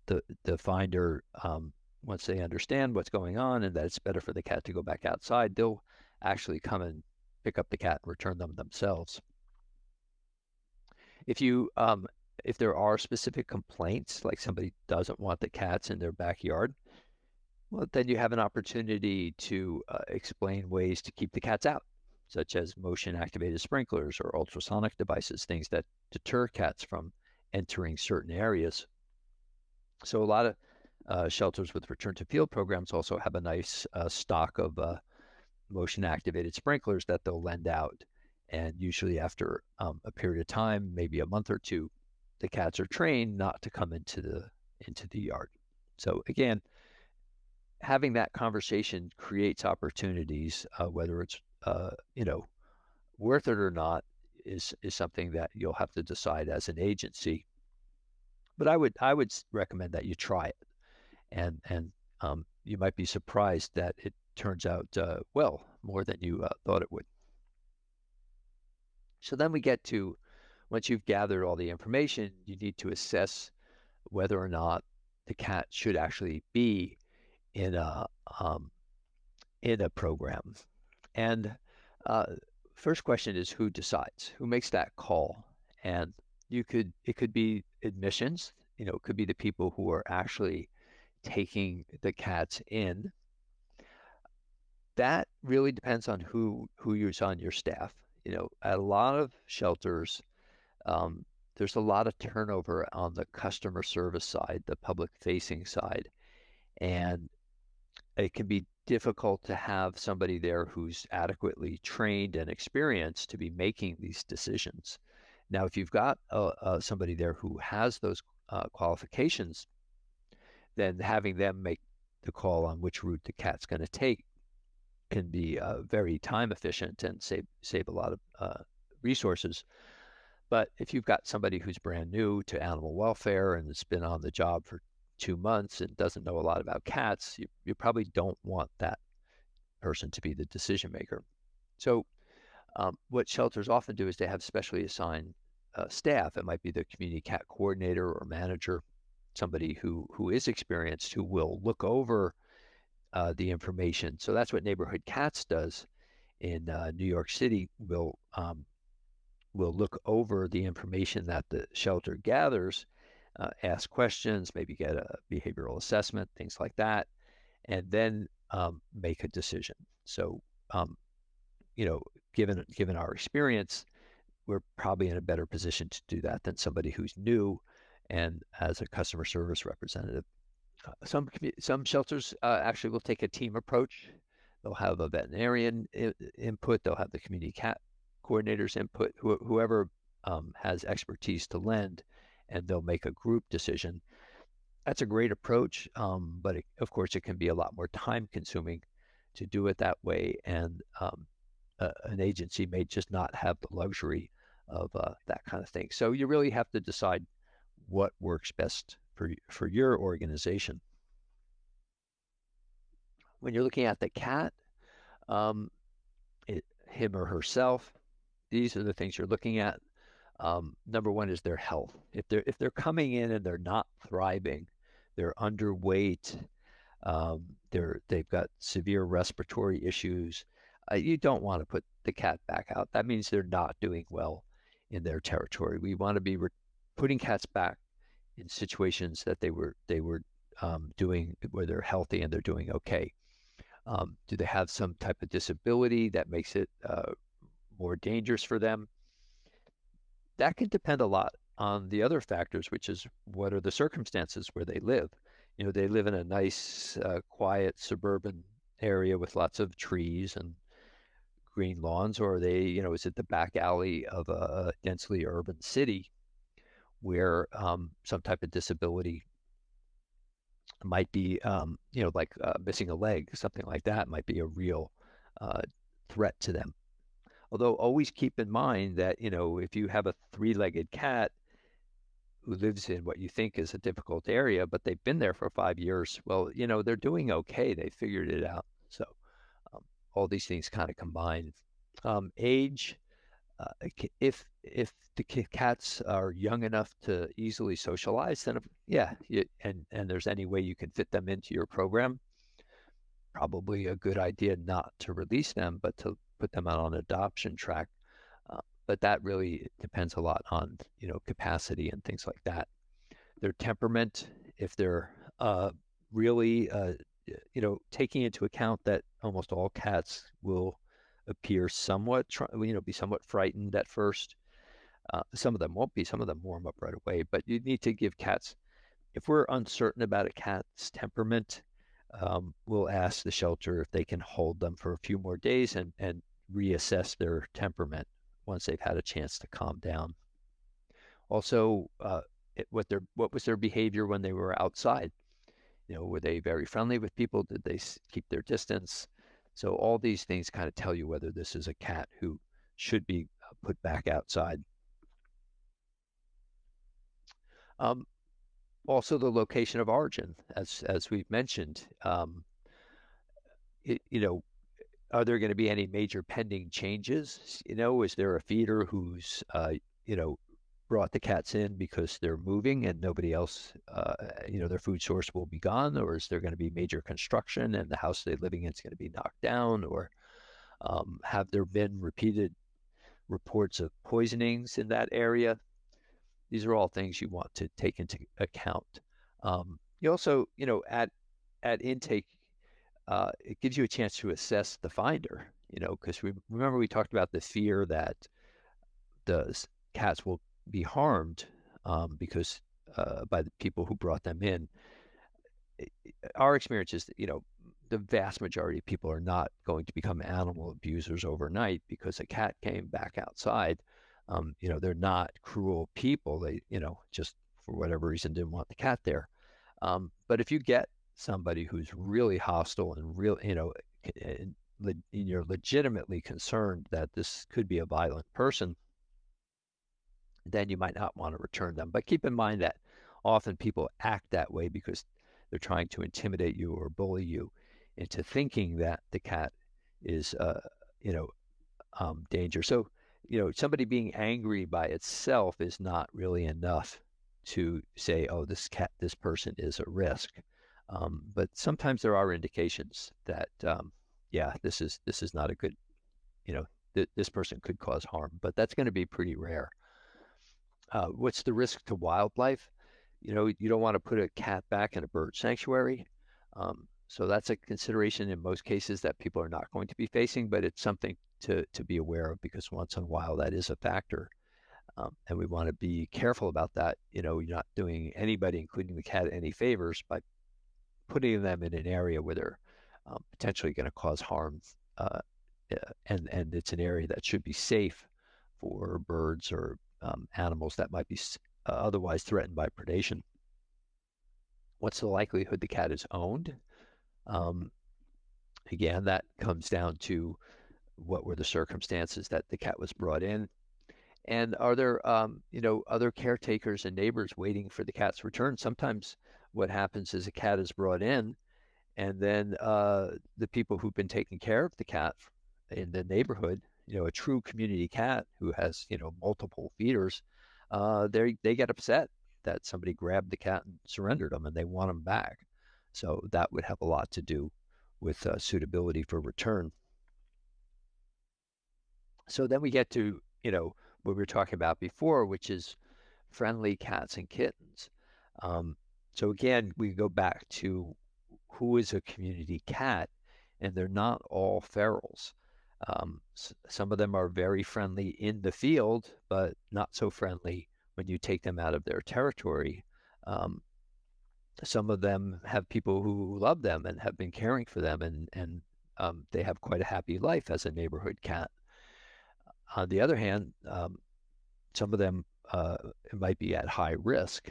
the finder, once they understand what's going on and that it's better for the cat to go back outside, they'll actually come and pick up the cat and return them themselves. If there are specific complaints, like somebody doesn't want the cats in their backyard, well, then you have an opportunity to explain ways to keep the cats out, such as motion-activated sprinklers or ultrasonic devices, things that deter cats from entering certain areas. So a lot of shelters with return to field programs also have a nice stock of motion-activated sprinklers that they'll lend out. And usually after a period of time, maybe a month or two, the cats are trained not to come into the yard. So again, having that conversation creates opportunities, whether it's worth it or not is something that you'll have to decide as an agency. But I would recommend that you try it, and you might be surprised that it turns out well more than you thought it would. So then we get to, once you've gathered all the information, you need to assess whether or not the cat should actually be in a program. And first question is, who decides? Who makes that call? And it could be admissions. It could be the people who are actually taking the cats in. That really depends on who is on your staff. At a lot of shelters, there's a lot of turnover on the customer service side, the public-facing side, and it can be difficult to have somebody there who's adequately trained and experienced to be making these decisions. Now, if you've got somebody there who has those qualifications, then having them make the call on which route the cat's going to take can be very time efficient and save a lot of resources. But if you've got somebody who's brand new to animal welfare and has been on the job for 2 months and doesn't know a lot about cats, you probably don't want that person to be the decision maker. So what shelters often do is they have specially assigned staff. It might be the community cat coordinator or manager, somebody who is experienced, who will look over the information. So that's what Neighborhood Cats does in New York City. Will look over the information that the shelter gathers, ask questions, maybe get a behavioral assessment, things like that, and then make a decision. So, given our experience, we're probably in a better position to do that than somebody who's new and as a customer service representative. Some shelters actually will take a team approach. They'll have a veterinarian input. They'll have the community cat coordinators input, whoever has expertise to lend, and they'll make a group decision. That's a great approach, but of course it can be a lot more time consuming to do it that way, and an agency may just not have the luxury of that kind of thing. So you really have to decide what works best for your organization. When you're looking at the cat, him or herself, these are the things you're looking at. Number one is their health. If they're coming in and they're not thriving, they're underweight, they've got severe respiratory issues, you don't want to put the cat back out. That means they're not doing well in their territory. We want to be putting cats back in situations that they were doing where they're healthy and they're doing okay. Do they have some type of disability that makes it more dangerous for them? That can depend a lot on the other factors, which is what are the circumstances where they live. They live in a nice, quiet suburban area with lots of trees and green lawns, or is it the back alley of a densely urban city where some type of disability might be, like missing a leg, something like that might be a real threat to them. Although always keep in mind that, if you have a three-legged cat who lives in what you think is a difficult area, but they've been there for 5 years, well, they're doing okay. They figured it out. So all these things kind of combine. Age, if the cats are young enough to easily socialize, then and there's any way you can fit them into your program, probably a good idea not to release them, but to put them out on an adoption track. But that really depends a lot on, capacity and things like that. Their temperament, if they're really, taking into account that almost all cats will appear somewhat, be somewhat frightened at first. Some of them won't be. Some of them warm up right away. But you need to give cats, if we're uncertain about a cat's temperament, we'll ask the shelter if they can hold them for a few more days and reassess their temperament once they've had a chance to calm down. Also, what was their behavior when they were outside? Were they very friendly with people? Did they keep their distance? So all these things kind of tell you whether this is a cat who should be put back outside. Also, the location of origin, as we've mentioned. Are there going to be any major pending changes? Is there a feeder who's brought the cats in because they're moving and nobody else, their food source will be gone? Or is there going to be major construction and the house they're living in is going to be knocked down? Or have there been repeated reports of poisonings in that area? These are all things you want to take into account. You also, at intake, it gives you a chance to assess the finder, because remember we talked about the fear that the cats will be harmed because by the people who brought them in. Our experience is that, the vast majority of people are not going to become animal abusers overnight because a cat came back outside. They're not cruel people. They, just for whatever reason didn't want the cat there. But if you get somebody who's really hostile and real, you're legitimately concerned that this could be a violent person, then you might not want to return them. But keep in mind that often people act that way because they're trying to intimidate you or bully you into thinking that the cat is, danger. So, somebody being angry by itself is not really enough to say, oh, this person is a risk. But sometimes there are indications that, this is not a good, this person could cause harm, but that's going to be pretty rare. What's the risk to wildlife? You don't want to put a cat back in a bird sanctuary. So that's a consideration in most cases that people are not going to be facing, but it's something to be aware of because once in a while that is a factor. And we want to be careful about that. You're not doing anybody, including the cat, any favors by putting them in an area where they're potentially going to cause harm, and it's an area that should be safe for birds or animals that might be otherwise threatened by predation. What's the likelihood the cat is owned? Again, that comes down to what were the circumstances that the cat was brought in, and are there other caretakers and neighbors waiting for the cat's return? Sometimes what happens is a cat is brought in, and then the people who've been taking care of the cat in the neighborhood, a true community cat who has multiple feeders, they get upset that somebody grabbed the cat and surrendered them, and they want them back. So that would have a lot to do with suitability for return. So then we get to what we were talking about before, which is friendly cats and kittens. So again, we go back to who is a community cat, and they're not all ferals. Some of them are very friendly in the field, but not so friendly when you take them out of their territory. Some of them have people who love them and have been caring for them, and they have quite a happy life as a neighborhood cat. On the other hand, some of them might be at high risk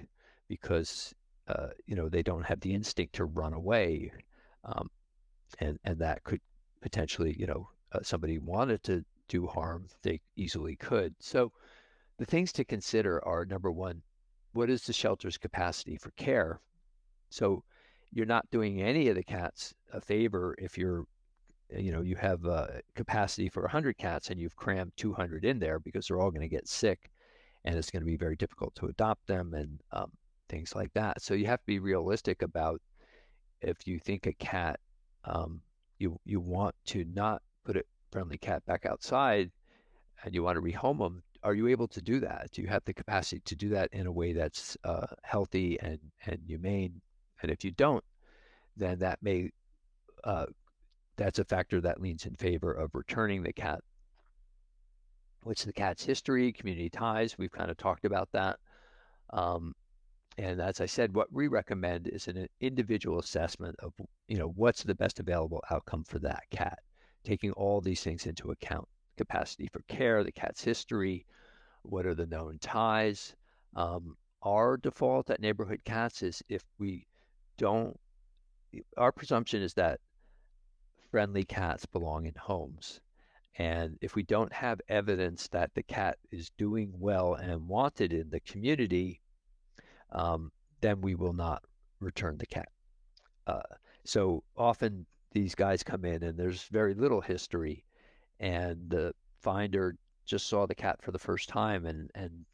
because they don't have the instinct to run away, and that could potentially, somebody wanted to do harm, they easily could. So the things to consider are, number one, what is the shelter's capacity for care? So you're not doing any of the cats a favor if you have a capacity for 100 cats and you've crammed 200 in there, because they're all going to get sick, and it's going to be very difficult to adopt them and things like that. So you have to be realistic about, if you think a cat, you want to not put a friendly cat back outside and you want to rehome them, are you able to do that? Do you have the capacity to do that in a way that's healthy and humane? And if you don't, then that's a factor that leans in favor of returning the cat. What's the cat's history, community ties? We've kind of talked about that. And as I said, what we recommend is an individual assessment of, what's the best available outcome for that cat, taking all these things into account: capacity for care, the cat's history, what are the known ties. Our default at Neighborhood Cats is, our presumption is that friendly cats belong in homes. And if we don't have evidence that the cat is doing well and wanted in the community, then we will not return the cat. So often these guys come in and there's very little history, and the finder just saw the cat for the first time, and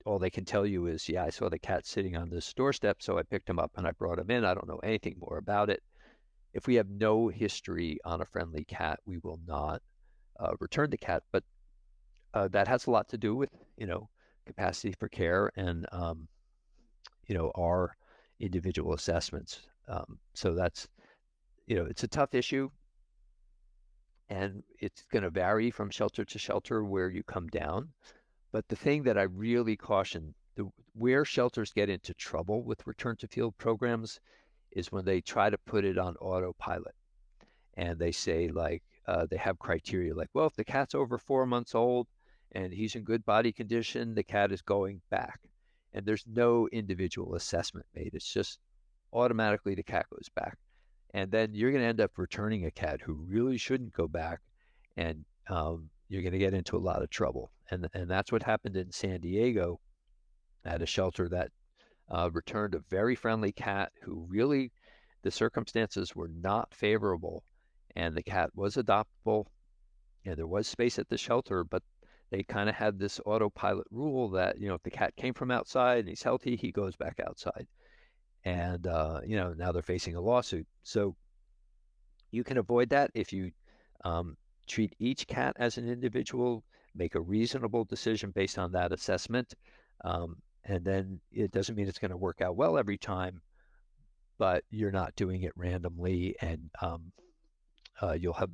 all they can tell you is, yeah, I saw the cat sitting on this doorstep, so I picked him up and I brought him in. I don't know anything more about it. If we have no history on a friendly cat, we will not return the cat. But that has a lot to do with, capacity for care and, our individual assessments. So that's, it's a tough issue, and it's going to vary from shelter to shelter where you come down. But the thing that I really caution, where shelters get into trouble with return to field programs, is when they try to put it on autopilot. And they say, like, they have criteria like, well, if the cat's over 4 months old and he's in good body condition, the cat is going back. And there's no individual assessment made. It's just automatically the cat goes back. And then you're going to end up returning a cat who really shouldn't go back, and you're going to get into a lot of trouble. And that's what happened in San Diego at a shelter that returned a very friendly cat who really, the circumstances were not favorable, and the cat was adoptable, and there was space at the shelter, but they kind of had this autopilot rule that, if the cat came from outside and he's healthy, he goes back outside. And, now they're facing a lawsuit. So you can avoid that if you treat each cat as an individual, make a reasonable decision based on that assessment. And then it doesn't mean it's going to work out well every time, but you're not doing it randomly, and you'll have,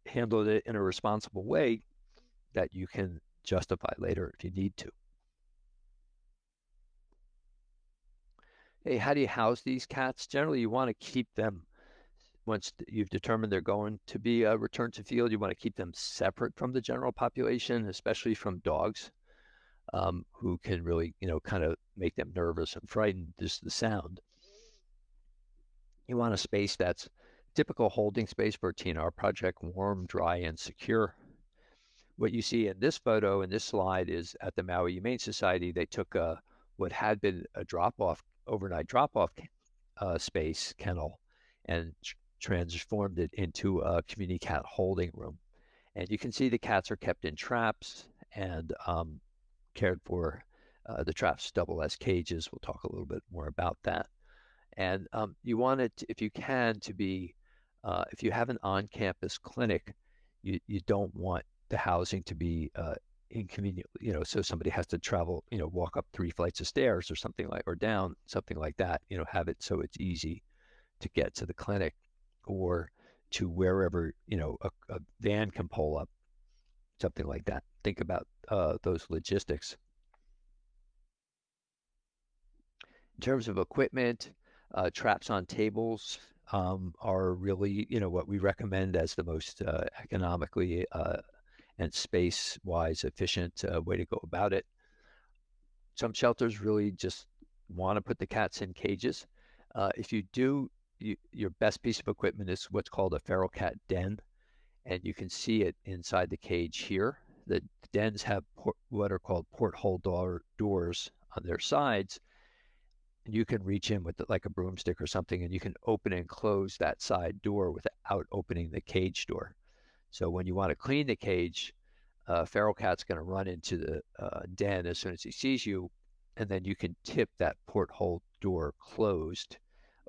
handled it in a responsible way that you can justify later if you need to. Hey, how do you house these cats? Generally, you want to keep them, once you've determined they're going to be returned to field, you want to keep them separate from the general population, especially from dogs, who can really, kind of make them nervous and frightened, just the sound. You want a space that's typical holding space for a TNR project, warm, dry, and secure. What you see in this photo, in this slide, is at the Maui Humane Society, they took what had been a overnight drop-off space kennel and transformed it into a community cat holding room. And you can see the cats are kept in traps and cared for. The traps double as cages. We'll talk a little bit more about that. And you want it, if you can, to be, if you have an on-campus clinic, you don't want the housing to be inconvenient, so somebody has to travel, walk up 3 flights of stairs or something like, or down, something like that, have it so it's easy to get to the clinic or to wherever, a van can pull up, something like that. Think about those logistics. In terms of equipment, traps on tables are really, what we recommend as the most economically and space-wise efficient way to go about it. Some shelters really just want to put the cats in cages. If you do, your best piece of equipment is what's called a feral cat den, and you can see it inside the cage here. The dens have what are called porthole doors on their sides, and you can reach in with like a broomstick or something, and you can open and close that side door without opening the cage door. So when you want to clean the cage, feral cat's going to run into the den as soon as he sees you, and then you can tip that porthole door closed,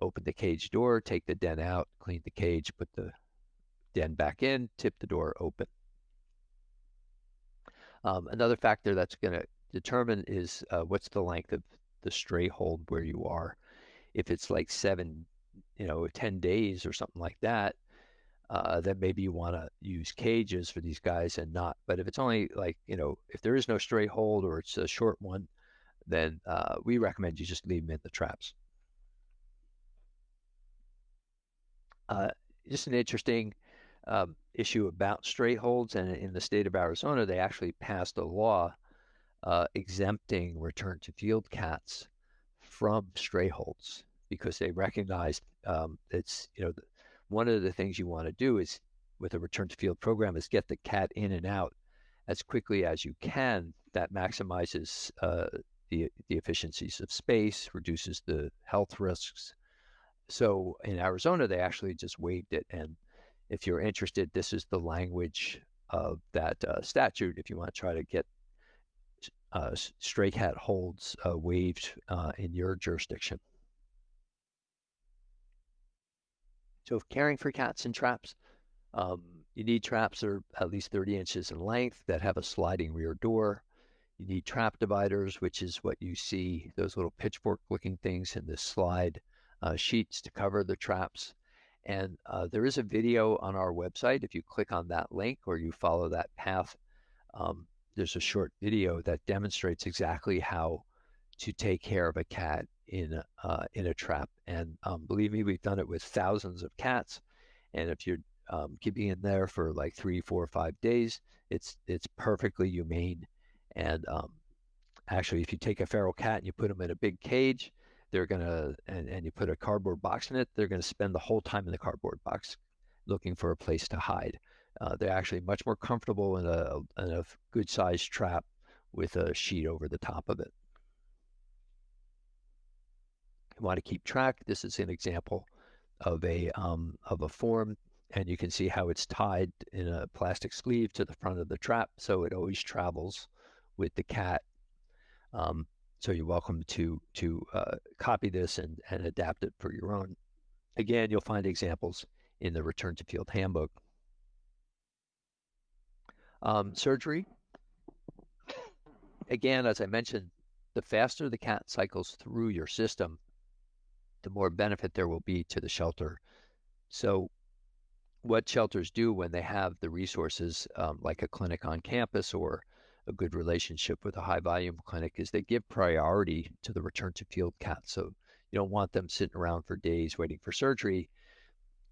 open the cage door, take the den out, clean the cage, put the den back in, tip the door open. Another factor that's going to determine is what's the length of the stray hold where you are. If it's like 10 days or something like that, then maybe you want to use cages for these guys and not. But if it's only like, if there is no stray hold or it's a short one, then we recommend you just leave them in the traps. Just an interesting issue about stray holds, and in the state of Arizona, they actually passed a law exempting return to field cats from stray holds because they recognized it's, one of the things you want to do is with a return to field program is get the cat in and out as quickly as you can. That maximizes the efficiencies of space, reduces the health risks. So in Arizona, they actually just waived it. And if you're interested, this is the language of that statute if you want to try to get stray cat holds waived in your jurisdiction. So if caring for cats in traps, you need traps that are at least 30 inches in length that have a sliding rear door. You need trap dividers, which is what you see, those little pitchfork-looking things in this slide, sheets to cover the traps. And there is a video on our website. If you click on that link or you follow that path, there's a short video that demonstrates exactly how to take care of a cat in a trap. And believe me, we've done it with thousands of cats. And if you're keeping in there for like 3, 4, 5 days, it's perfectly humane. And actually, if you take a feral cat and you put them in a big cage, they're gonna and you put a cardboard box in it, they're gonna spend the whole time in the cardboard box looking for a place to hide. They're actually much more comfortable in a good-sized trap with a sheet over the top of it. You want to keep track. This is an example of a form, and you can see how it's tied in a plastic sleeve to the front of the trap, so it always travels with the cat. So you're welcome to copy this and adapt it for your own. Again, you'll find examples in the Return to Field Handbook. Surgery. Again, as I mentioned, the faster the cat cycles through your system, the more benefit there will be to the shelter. So what shelters do when they have the resources, like a clinic on campus or a good relationship with a high volume clinic, is they give priority to the return to field cats. So you don't want them sitting around for days waiting for surgery.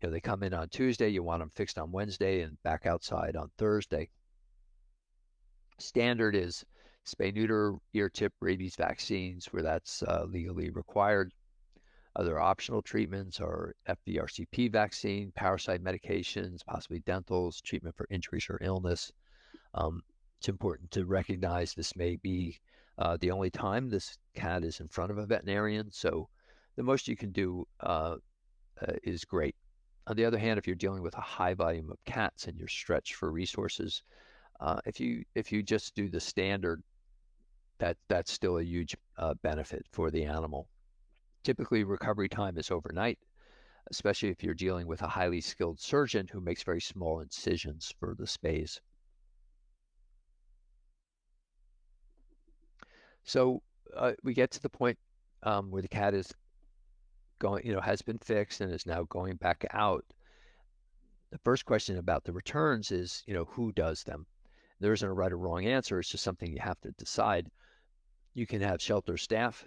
they come in on Tuesday, you want them fixed on Wednesday and back outside on Thursday. Standard is spay, neuter, ear tip, rabies vaccines, where that's legally required. Other optional treatments are FVRCP vaccine, parasite medications, possibly dentals, treatment for injuries or illness. It's important to recognize this may be the only time this cat is in front of a veterinarian, so the most you can do is great. On the other hand, if you're dealing with a high volume of cats and you're stretched for resources, if you just do the standard, that's still a huge benefit for the animal. Typically, recovery time is overnight, especially if you're dealing with a highly skilled surgeon who makes very small incisions for the spays. So we get to the point where the cat is going, has been fixed and is now going back out. The first question about the returns is, who does them? There isn't a right or wrong answer. It's just something you have to decide. You can have shelter staff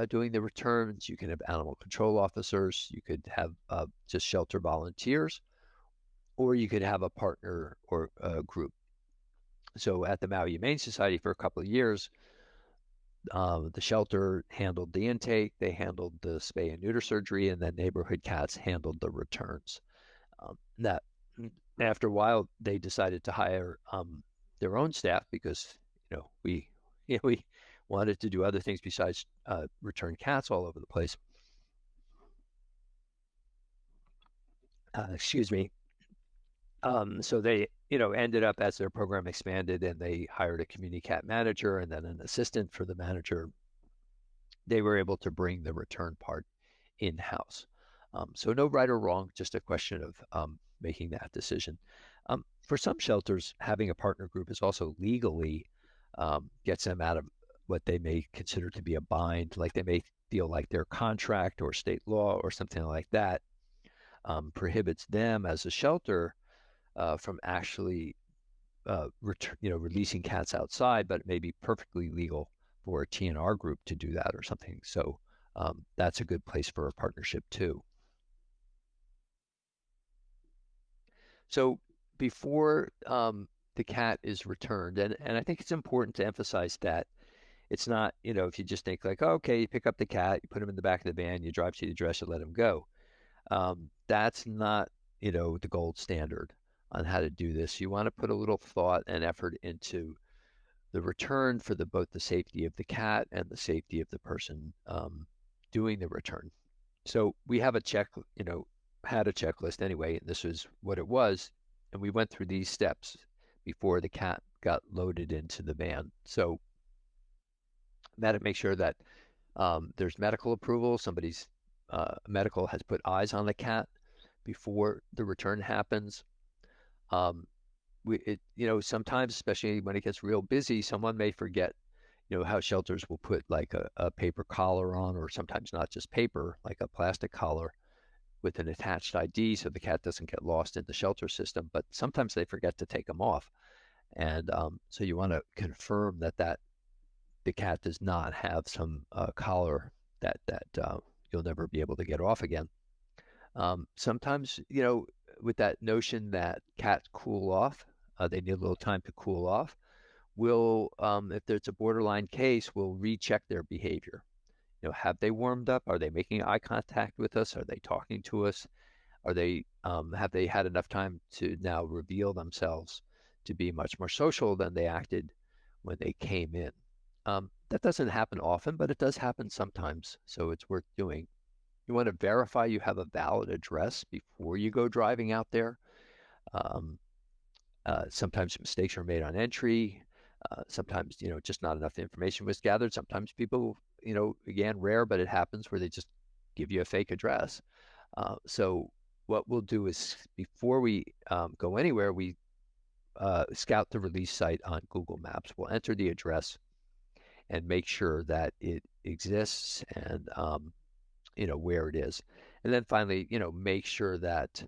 doing the returns. You can have animal control officers. You could have just shelter volunteers, or you could have a partner or a group. So at the Maui Humane Society for a couple of years, the shelter handled the intake, they handled the spay and neuter surgery, and then neighborhood cats handled the returns. That after a while, they decided to hire their own staff because we wanted to do other things besides return cats all over the place. Excuse me. So they ended up, as their program expanded, and they hired a community cat manager and then an assistant for the manager. They were able to bring the return part in-house. So no right or wrong, just a question of making that decision. For some shelters, having a partner group is also legally gets them out of what they may consider to be a bind, like they may feel like their contract or state law or something like that prohibits them as a shelter from actually releasing cats outside, but it may be perfectly legal for a TNR group to do that or something. So that's a good place for a partnership too. So before the cat is returned, and I think it's important to emphasize that it's not, if you just think like, oh, okay, you pick up the cat, you put him in the back of the van, you drive to the address, you let him go. That's not, the gold standard on how to do this. You want to put a little thought and effort into the return for both the safety of the cat and the safety of the person doing the return. So we have had a checklist anyway, and this was what it was. And we went through these steps before the cat got loaded into the van. So that make sure that there's medical approval. Somebody's medical has put eyes on the cat before the return happens. Sometimes, especially when it gets real busy, someone may forget, how shelters will put like a paper collar on, or sometimes not just paper, like a plastic collar with an attached ID so the cat doesn't get lost in the shelter system. But sometimes they forget to take them off. And so you want to confirm that the cat does not have some collar that you'll never be able to get off again. Sometimes, with that notion that cats cool off, they need a little time to cool off. We'll, if there's a borderline case, we'll recheck their behavior. Have they warmed up? Are they making eye contact with us? Are they talking to us? Are they, have they had enough time to now reveal themselves to be much more social than they acted when they came in? That doesn't happen often, but it does happen sometimes, so it's worth doing. You want to verify you have a valid address before you go driving out there. Sometimes mistakes are made on entry. Sometimes, just not enough information was gathered. Sometimes people, again, rare, but it happens where they just give you a fake address. So what we'll do is before we go anywhere, we scout the release site on Google Maps. We'll enter the address and make sure that it exists and where it is. And then finally, make sure that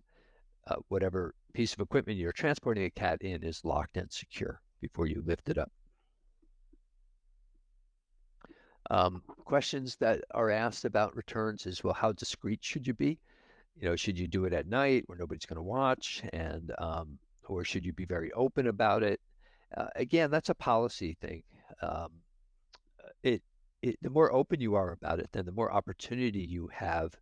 whatever piece of equipment you're transporting a cat in is locked and secure before you lift it up. Questions that are asked about returns is, well, how discreet should you be? should you do it at night where nobody's going to watch, and or should you be very open about it? Again, that's a policy thing. Um, it, the more open you are about it, then the more opportunity you have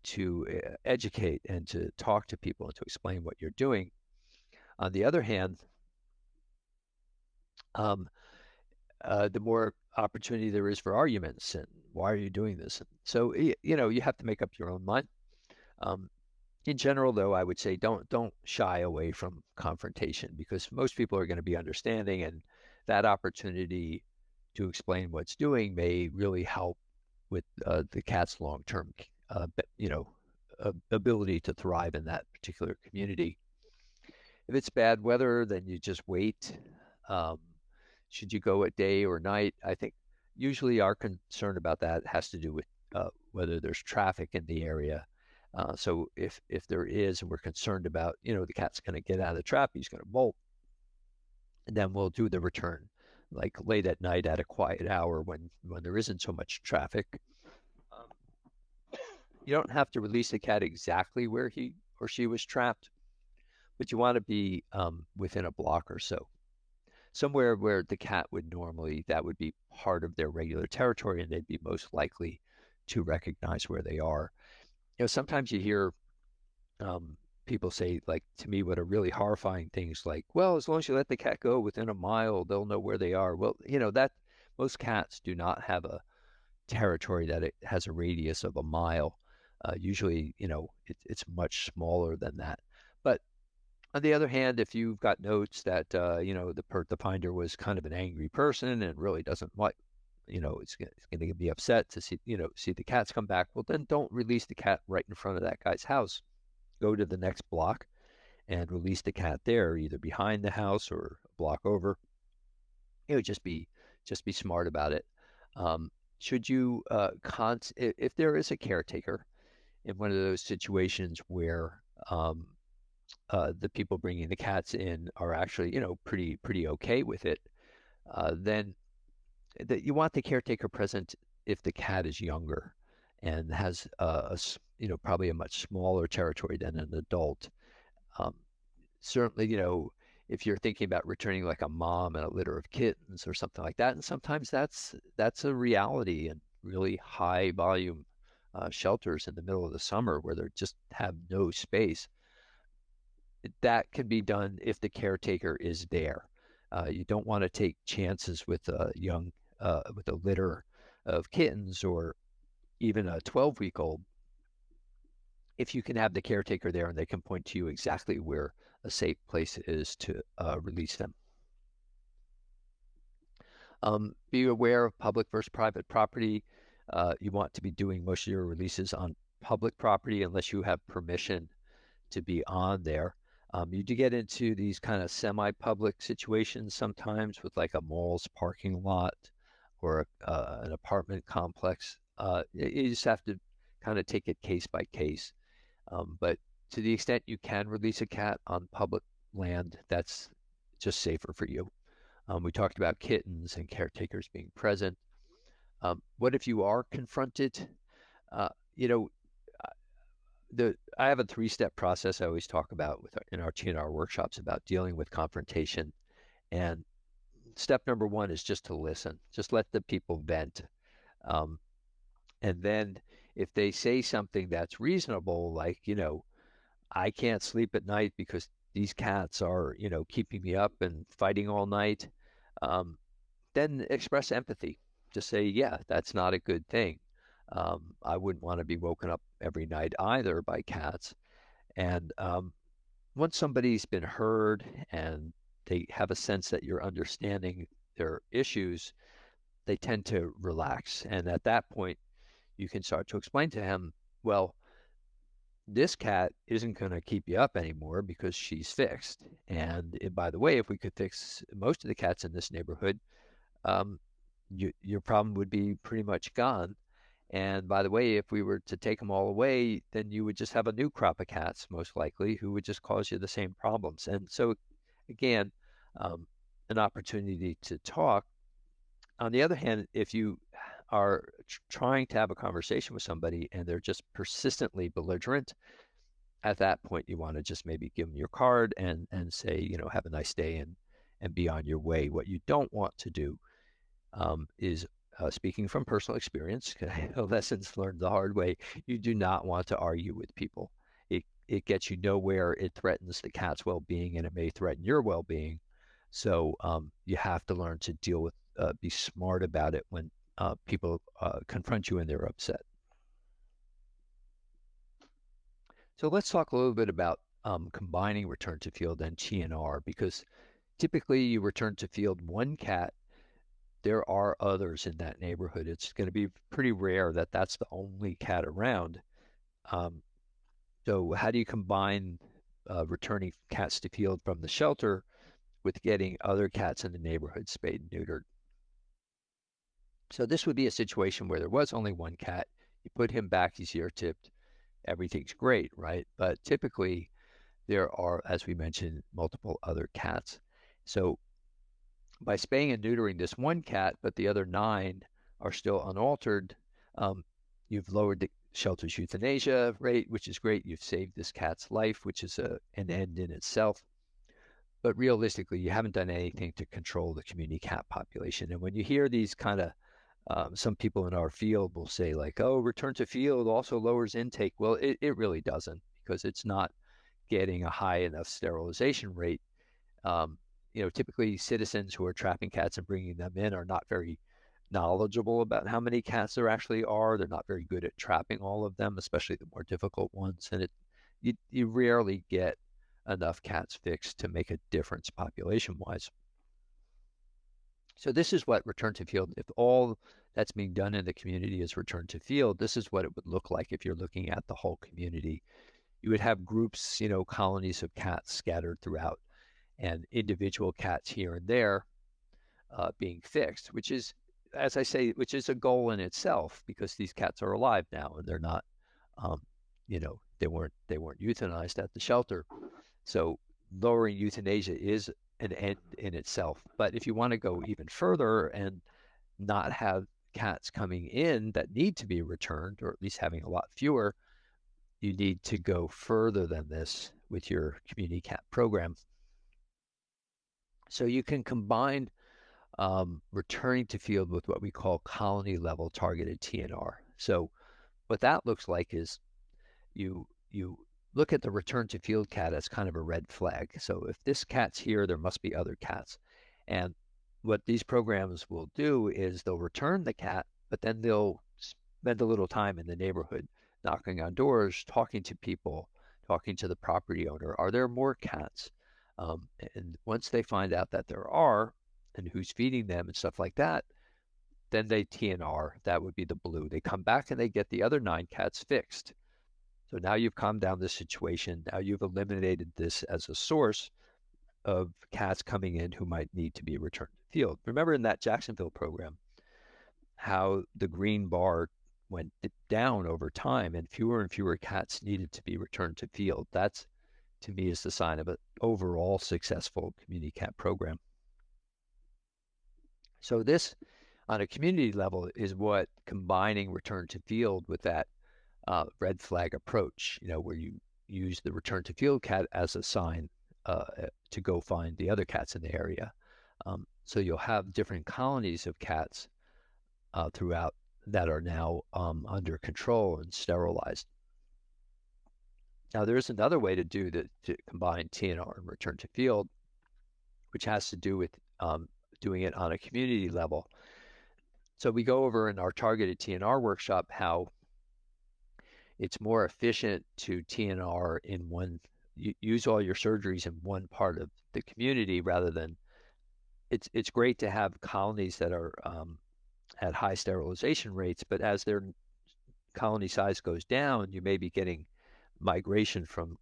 to educate and to talk to people and to explain what you're doing. On the other hand, um, the more opportunity there is for arguments and why are you doing this? So you have to make up your own mind. Um, in general, though, I would say don't shy away from confrontation because most people are going to be understanding, and that opportunity to explain what's doing may really help with the cat's long-term, ability to thrive in that particular community. If it's bad weather, then you just wait. Um, should you go at day or night? I think usually our concern about that has to do with whether there's traffic in the area. So if there is, and we're concerned about, the cat's going to get out of the trap, he's going to bolt, and then we'll do the return, like late at night at a quiet hour when there isn't so much traffic. Um, you don't have to release the cat exactly where he or she was trapped, but you want to be within a block or so, somewhere where the cat would normally, that would be part of their regular territory, and they'd be most likely to recognize where they are. Sometimes you hear people say, like to me, what are really horrifying things like, well, as long as you let the cat go within a mile, they'll know where they are. Well, that most cats do not have a territory that it has a radius of a mile. Usually, it's much smaller than that. But on the other hand, if you've got notes that the finder was kind of an angry person and really doesn't like, it's going to be upset to see the cats come back, well, then don't release the cat right in front of that guy's house. Go to the next block and release the cat there, either behind the house or a block over. Just be smart about it. Should you if there is a caretaker in one of those situations where the people bringing the cats in are actually, pretty okay with it, then you want the caretaker present if the cat is younger and has probably a much smaller territory than an adult. Um, Certainly, if you're thinking about returning like a mom and a litter of kittens or something like that, and sometimes that's a reality in really high volume shelters in the middle of the summer where they just have no space. That can be done if the caretaker is there. You don't want to take chances with a with a litter of kittens or even a 12-week-old. If you can have the caretaker there and they can point to you exactly where a safe place is to release them. Be aware of public versus private property. You want to be doing most of your releases on public property unless you have permission to be on there. You do get into these kind of semi-public situations sometimes with like a mall's parking lot or an apartment complex. You just have to kind of take it case by case. But to the extent you can release a cat on public land, that's just safer for you. We talked about kittens and caretakers being present. What if you are confronted? Uh, you know, I have a 3-step process I always talk about in our TNR workshops about dealing with confrontation. And step number 1 is just to listen. Just let the people vent. And then if they say something that's reasonable, like, I can't sleep at night because these cats are, keeping me up and fighting all night, then express empathy. Just say, yeah, that's not a good thing. I wouldn't want to be woken up every night either by cats. And once somebody's been heard and they have a sense that you're understanding their issues, they tend to relax. And at that point, you can start to explain to him, well, this cat isn't going to keep you up anymore because she's fixed. And by the way, if we could fix most of the cats in this neighborhood, your problem would be pretty much gone. And by the way, if we were to take them all away, then you would just have a new crop of cats, most likely, who would just cause you the same problems. And so, again, an opportunity to talk. On the other hand, if you are trying to have a conversation with somebody and they're just persistently belligerent, at that point, you want to just maybe give them your card and say, have a nice day and be on your way. What you don't want to do is, speaking from personal experience, lessons learned the hard way, you do not want to argue with people. It gets you nowhere. It threatens the cat's well-being, and it may threaten your well-being. So you have to learn to deal with, be smart about it when people confront you and they're upset. So let's talk a little bit about combining return to field and TNR, because typically you return to field one cat. There are others in that neighborhood. It's going to be pretty rare that that's the only cat around. So how do you combine returning cats to field from the shelter with getting other cats in the neighborhood spayed and neutered? So this would be a situation where there was only one cat. You put him back, he's ear tipped, everything's great, right? But typically there are, as we mentioned, multiple other cats. So by spaying and neutering this one cat, but the other 9 are still unaltered, you've lowered the shelter's euthanasia rate, which is great. You've saved this cat's life, which is an end in itself. But realistically, you haven't done anything to control the community cat population. And when you hear these kind of, some people in our field will say like, oh, return to field also lowers intake. Well, it really doesn't, because it's not getting a high enough sterilization rate. Typically citizens who are trapping cats and bringing them in are not very knowledgeable about how many cats there actually are. They're not very good at trapping all of them, especially the more difficult ones. And you rarely get enough cats fixed to make a difference population-wise. So this is what return to field, if all that's being done in the community is return to field, this is what it would look like if you're looking at the whole community. You would have groups, colonies of cats scattered throughout, and individual cats here and there being fixed, which is, as I say, which is a goal in itself, because these cats are alive now and they're not, they weren't euthanized at the shelter. So lowering euthanasia is an end in itself. But if you want to go even further and not have cats coming in that need to be returned, or at least having a lot fewer, you need to go further than this with your community cat program. So you can combine returning to field with what we call colony level targeted TNR. So what that looks like is you look at the return to field cat as kind of a red flag. So if this cat's here, there must be other cats. And what these programs will do is they'll return the cat, but then they'll spend a little time in the neighborhood, knocking on doors, talking to people, talking to the property owner. Are there more cats? And once they find out that there are, and who's feeding them and stuff like that, then they TNR. That would be the blue. They come back and they get the other 9 cats fixed. So now you've calmed down the situation. Now you've eliminated this as a source of cats coming in who might need to be returned to field. Remember in that Jacksonville program, how the green bar went down over time and fewer cats needed to be returned to field. That's, to me, is the sign of an overall successful community cat program. So this, on a community level, is what combining return to field with that red flag approach, where you use the return to field cat as a sign to go find the other cats in the area. So you'll have different colonies of cats throughout that are now under control and sterilized. Now there's another way to do that, to combine TNR and return to field, which has to do with doing it on a community level. So we go over in our targeted TNR workshop how it's more efficient to TNR in one, use all your surgeries in one part of the community, rather than, it's great to have colonies that are at high sterilization rates, but as their colony size goes down, you may be getting migration from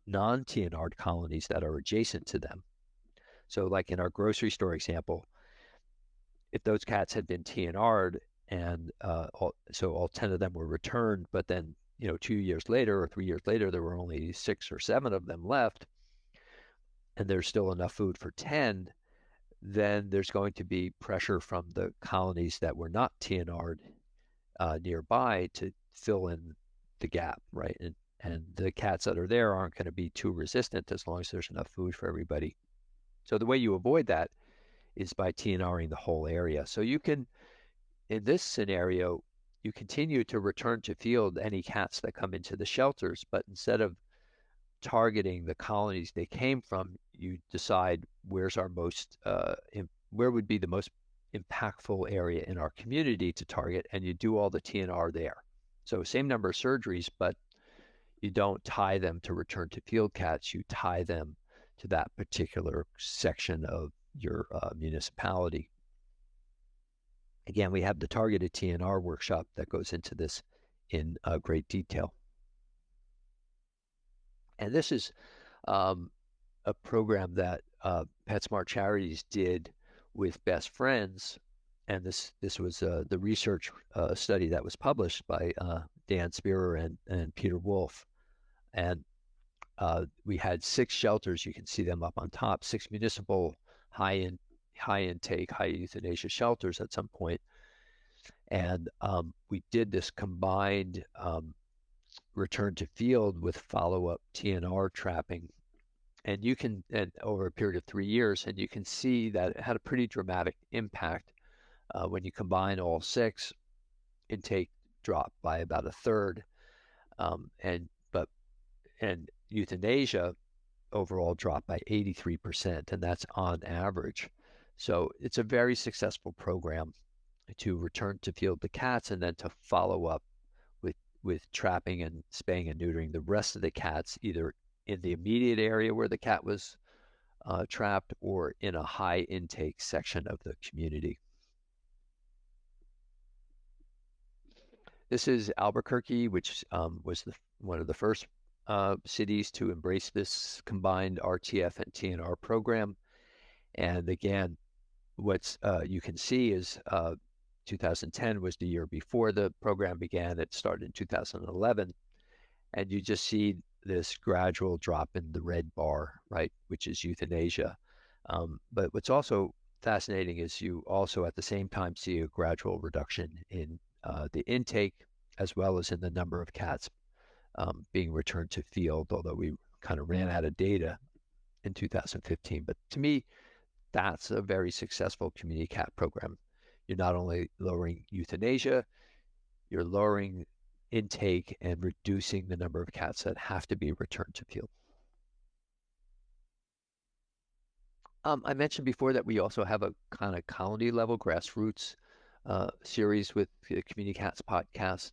non-TNR colonies that are adjacent to them. So like in our grocery store example, if those cats had been TNR'd and so all 10 of them were returned, but then 2 years later or 3 years later, there were only 6 or 7 of them left, and there's still enough food for 10, then there's going to be pressure from the colonies that were not TNR'd nearby to fill in the gap, right? and the cats that are there aren't going to be too resistant as long as there's enough food for everybody. So the way you avoid that is by TNRing the whole area. So you can, in this scenario, you continue to return to field any cats that come into the shelters, but instead of targeting the colonies they came from, you decide where's our most, where would be the most impactful area in our community to target, and you do all the TNR there. So same number of surgeries, but you don't tie them to return to field cats, you tie them to that particular section of your municipality. Again, we have the targeted TNR workshop that goes into this in great detail. And this is a program that PetSmart Charities did with Best Friends. And this was the research study that was published by Dan Spearer and Peter Wolf. And we had 6 shelters. You can see them up on top, 6 municipal high intake, high euthanasia shelters at some point. And we did this combined return to field with follow-up TNR trapping. And you can, and over a period of 3 years, and you can see that it had a pretty dramatic impact when you combine all 6. Intake dropped by about a third, and euthanasia overall dropped by 83%, and that's on average. So it's a very successful program to return to field the cats and then to follow up with trapping and spaying and neutering the rest of the cats, either in the immediate area where the cat was trapped or in a high intake section of the community. This is Albuquerque, which was one of the first cities to embrace this combined RTF and TNR program. And again, what's you can see is 2010 was the year before the program began. It started in 2011. And you just see this gradual drop in the red bar, right, which is euthanasia. But what's also fascinating is you also at the same time see a gradual reduction in the intake as well as in the number of cats being returned to field, although we kind of ran out of data in 2015. But to me, that's a very successful community cat program. You're not only lowering euthanasia, you're lowering intake and reducing the number of cats that have to be returned to field. I mentioned before that we also have a kind of colony level grassroots series with the Community Cats podcast.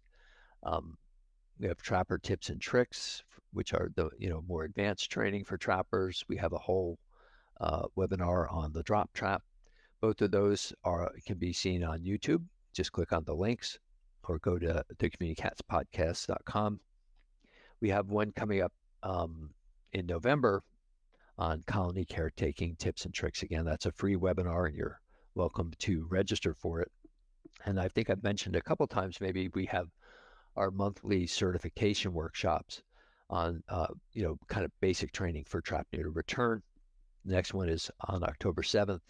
We have trapper tips and tricks, which are the more advanced training for trappers. We have a whole webinar on the drop trap. Both of those can be seen on YouTube. Just click on the links or go to thecommunitycatspodcast.com. We have one coming up in November on colony caretaking tips and tricks. Again, that's a free webinar and you're welcome to register for it. And I think I've mentioned a couple times, maybe we have our monthly certification workshops on, kind of basic training for trap neuter return. The next one is on October 7th.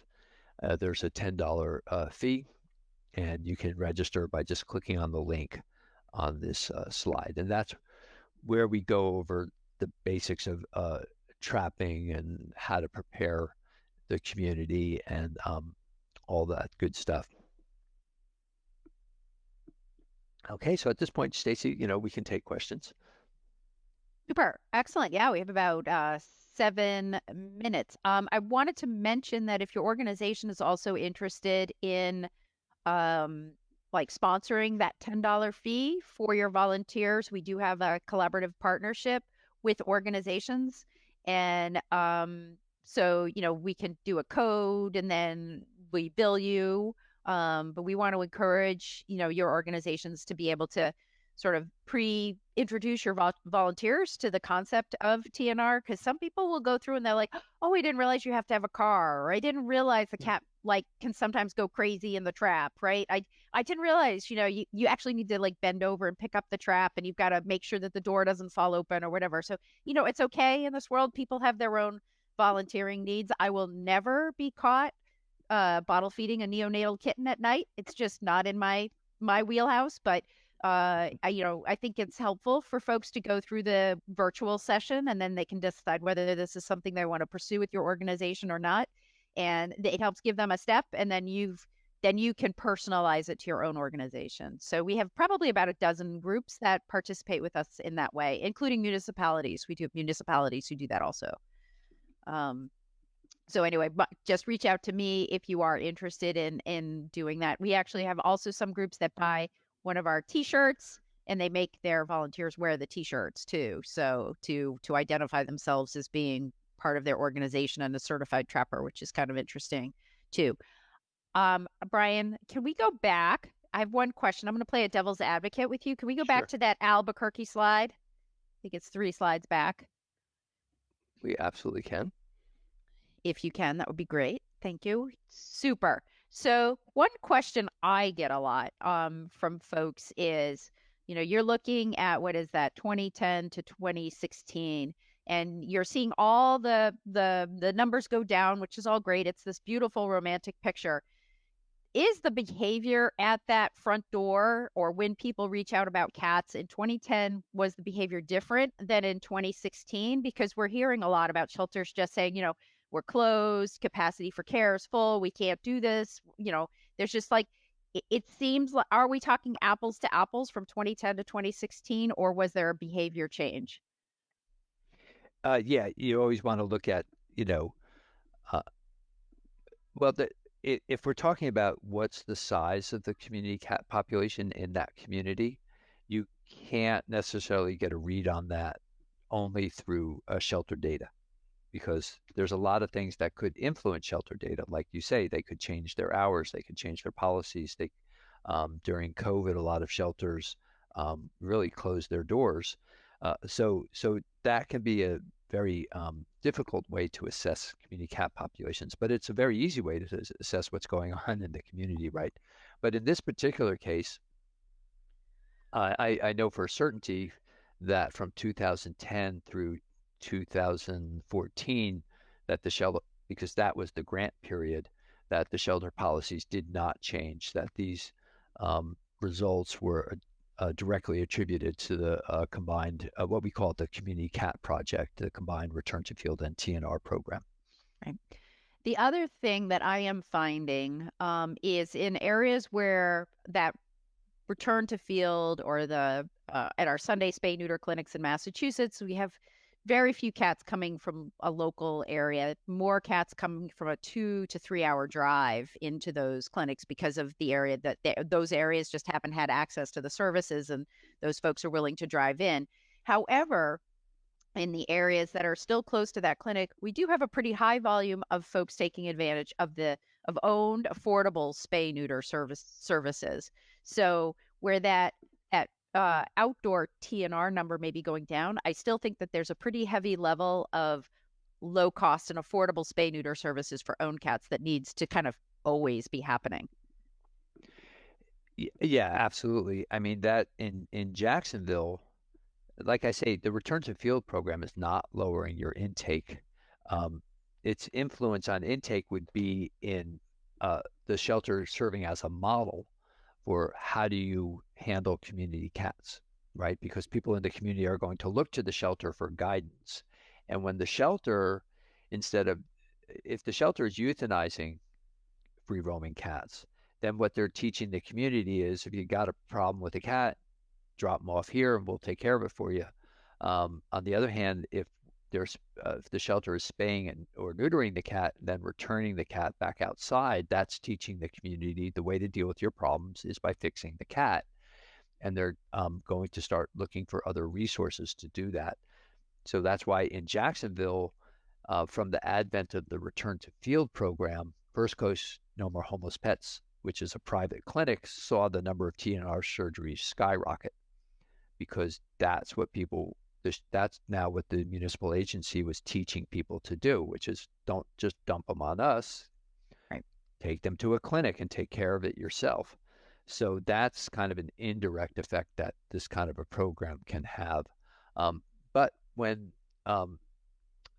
There's a $10 fee, and you can register by just clicking on the link on this slide. And that's where we go over the basics of trapping and how to prepare the community and all that good stuff. Okay, so at this point, Stacy, we can take questions. Super. Excellent. Yeah, we have about 7 minutes. I wanted to mention that if your organization is also interested in sponsoring that $10 fee for your volunteers, we do have a collaborative partnership with organizations. And so, we can do a code and then we bill you. But we want to encourage, your organizations to be able to sort of pre-introduce your volunteers to the concept of TNR, because some people will go through and they're like, oh, I didn't realize you have to have a car, or I didn't realize the cat can sometimes go crazy in the trap, right? I didn't realize, you actually need to bend over and pick up the trap, and you've got to make sure that the door doesn't fall open or whatever. So, it's okay in this world. People have their own volunteering needs. I will never be caught bottle feeding a neonatal kitten at night. It's just not in my wheelhouse. But I think it's helpful for folks to go through the virtual session, and then they can decide whether this is something they want to pursue with your organization or not. And it helps give them a step, and then you can personalize it to your own organization. So we have probably about a dozen groups that participate with us in that way, including municipalities. We do have municipalities who do that also. So anyway, but just reach out to me if you are interested in doing that. We actually have also some groups that buy one of our T-shirts, and they make their volunteers wear the T-shirts too. So to identify themselves as being part of their organization and a certified trapper, which is kind of interesting too. Brian, can we go back? I have one question. I'm going to play a devil's advocate with you. Can we go back Sure. to that Albuquerque slide? I think it's 3 slides back. We absolutely can. If you can, that would be great. Thank you. Super. So one question I get a lot from folks is, you're looking at what is that 2010 to 2016, and you're seeing all the numbers go down, which is all great. It's this beautiful romantic picture. Is the behavior at that front door or when people reach out about cats in 2010, was the behavior different than in 2016? Because we're hearing a lot about shelters just saying, we're closed, capacity for care is full, we can't do this. There's just like, it seems like, are we talking apples to apples from 2010 to 2016, or was there a behavior change? Yeah, you always want to look at, uh, well, if we're talking about what's the size of the community cat population in that community, you can't necessarily get a read on that only through shelter data, because there's a lot of things that could influence shelter data. Like you say, they could change their hours, they could change their policies. During COVID, a lot of shelters really closed their doors. So that can be a very difficult way to assess community cat populations, but it's a very easy way to assess what's going on in the community, right? But in this particular case, I know for certainty that from 2010 through 2014, that the shelter, because that was the grant period, that the shelter policies did not change, that these results were directly attributed to the combined, what we call the Community Cat Project, the combined Return to Field and TNR program. Right. The other thing that I am finding is in areas where that return to field or at our Sunday spay neuter clinics in Massachusetts, we have very few cats coming from a local area, more cats coming from a 2 to 3 hour drive into those clinics because of the area that those areas just haven't had access to the services, and those folks are willing to drive in. However, in the areas that are still close to that clinic, we do have a pretty high volume of folks taking advantage of owned affordable spay neuter services. So where that outdoor TNR number may be going down, I still think that there's a pretty heavy level of low cost and affordable spay neuter services for owned cats that needs to kind of always be happening. Yeah, absolutely. I mean, that in Jacksonville, like I say, the Return to Field program is not lowering your intake. Its influence on intake would be in the shelter serving as a model for how do you handle community cats, right? Because people in the community are going to look to the shelter for guidance. And when the shelter, if the shelter is euthanizing free roaming cats, then what they're teaching the community is, if you got a problem with a cat, drop them off here and we'll take care of it for you. On the other hand, if the shelter is spaying or neutering the cat, then returning the cat back outside, that's teaching the community the way to deal with your problems is by fixing the cat. And they're going to start looking for other resources to do that. So that's why in Jacksonville, from the advent of the Return to Field program, First Coast No More Homeless Pets, which is a private clinic, saw the number of TNR surgeries skyrocket, because that's now what the municipal agency was teaching people to do, which is don't just dump them on us, right? Take them to a clinic and take care of it yourself. So that's kind of an indirect effect that this kind of a program can have. But when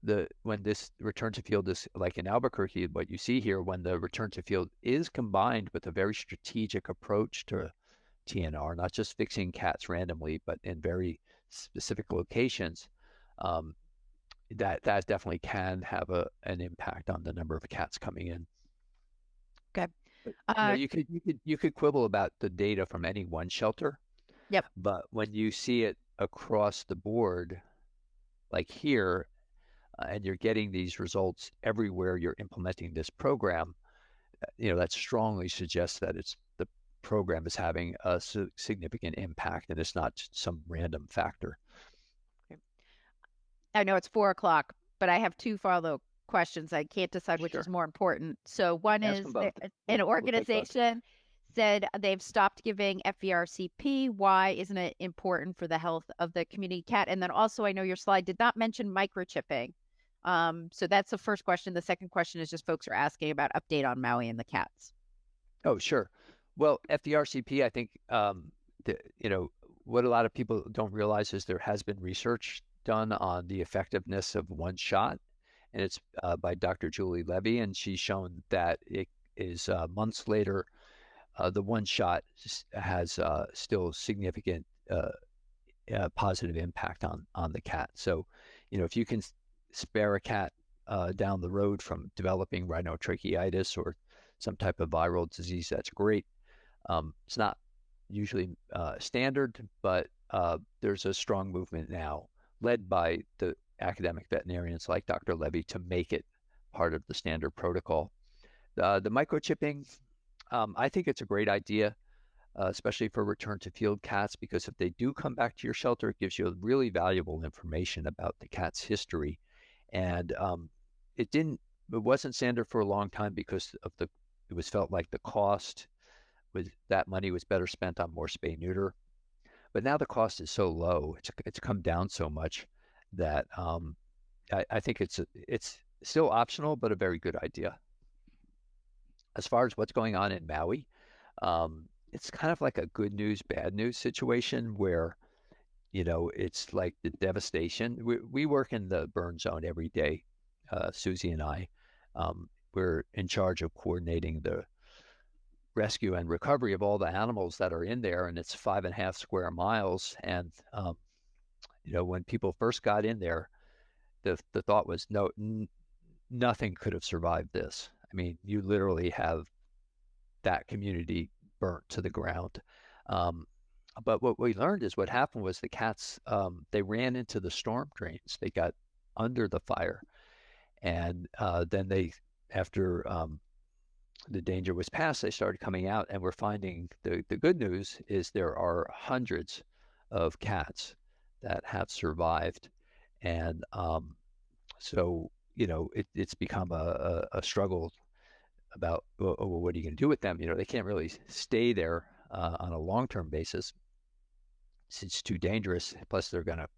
this return to field is like in Albuquerque, what you see here, when the return to field is combined with a very strategic approach to TNR, not just fixing cats randomly, but in very specific locations, that definitely can have an impact on the number of cats coming in. Okay. But, you could quibble about the data from any one shelter. Yep. But when you see it across the board, like here, and you're getting these results everywhere you're implementing this program, that strongly suggests that the program is having a significant impact and it's not just some random factor. I know it's 4 o'clock, but I have two follow questions. I can't decide which is more important. So one Ask is them both. an We'll take both. organization said they've stopped giving FERCP. Why isn't it important for the health of the community cat? And then also, I know your slide did not mention microchipping. So that's the first question. The second question is just folks are asking about update on Maui and the cats. Oh, sure. Well, FERCP, I think, what a lot of people don't realize is there has been research done on the effectiveness of one shot, and it's by Dr. Julie Levy, and she's shown that it is months later, the one shot has still significant positive impact on the cat. So, if you can spare a cat down the road from developing rhinotracheitis or some type of viral disease, that's great. It's not usually standard, but there's a strong movement now led by the academic veterinarians like Dr. Levy to make it part of the standard protocol. The microchipping, I think it's a great idea, especially for return to field cats, because if they do come back to your shelter, it gives you really valuable information about the cat's history. And it wasn't standard for a long time because it was felt like the cost that money was better spent on more spay neuter. But now the cost is so low, it's come down so much that I think it's still optional, but a very good idea. As far as what's going on in Maui, it's kind of like a good news, bad news situation where, it's like the devastation. We work in the burn zone every day, Susie and I. We're in charge of coordinating the rescue and recovery of all the animals that are in there, and it's 5.5 square miles. And when people first got in there, the thought was nothing could have survived this. I mean, you literally have that community burnt to the ground. But what we learned is what happened was the cats, they ran into the storm drains. They got under the fire. And then after the danger was past, they started coming out, and we're finding the good news is there are hundreds of cats that have survived. And so, it's become a struggle about, well, what are you going to do with them? They can't really stay there on a long-term basis. It's too dangerous. Plus, they're going to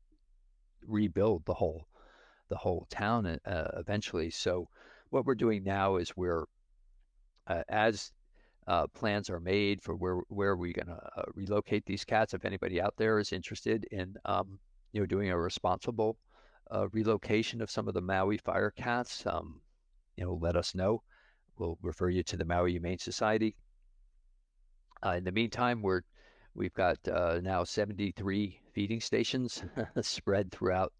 rebuild the whole town eventually. So what we're doing now is we're as plans are made for where we're going to relocate these cats. If anybody out there is interested in doing a responsible relocation of some of the Maui fire cats, let us know. We'll refer you to the Maui Humane Society. In the meantime, we've got now 73 feeding stations spread throughout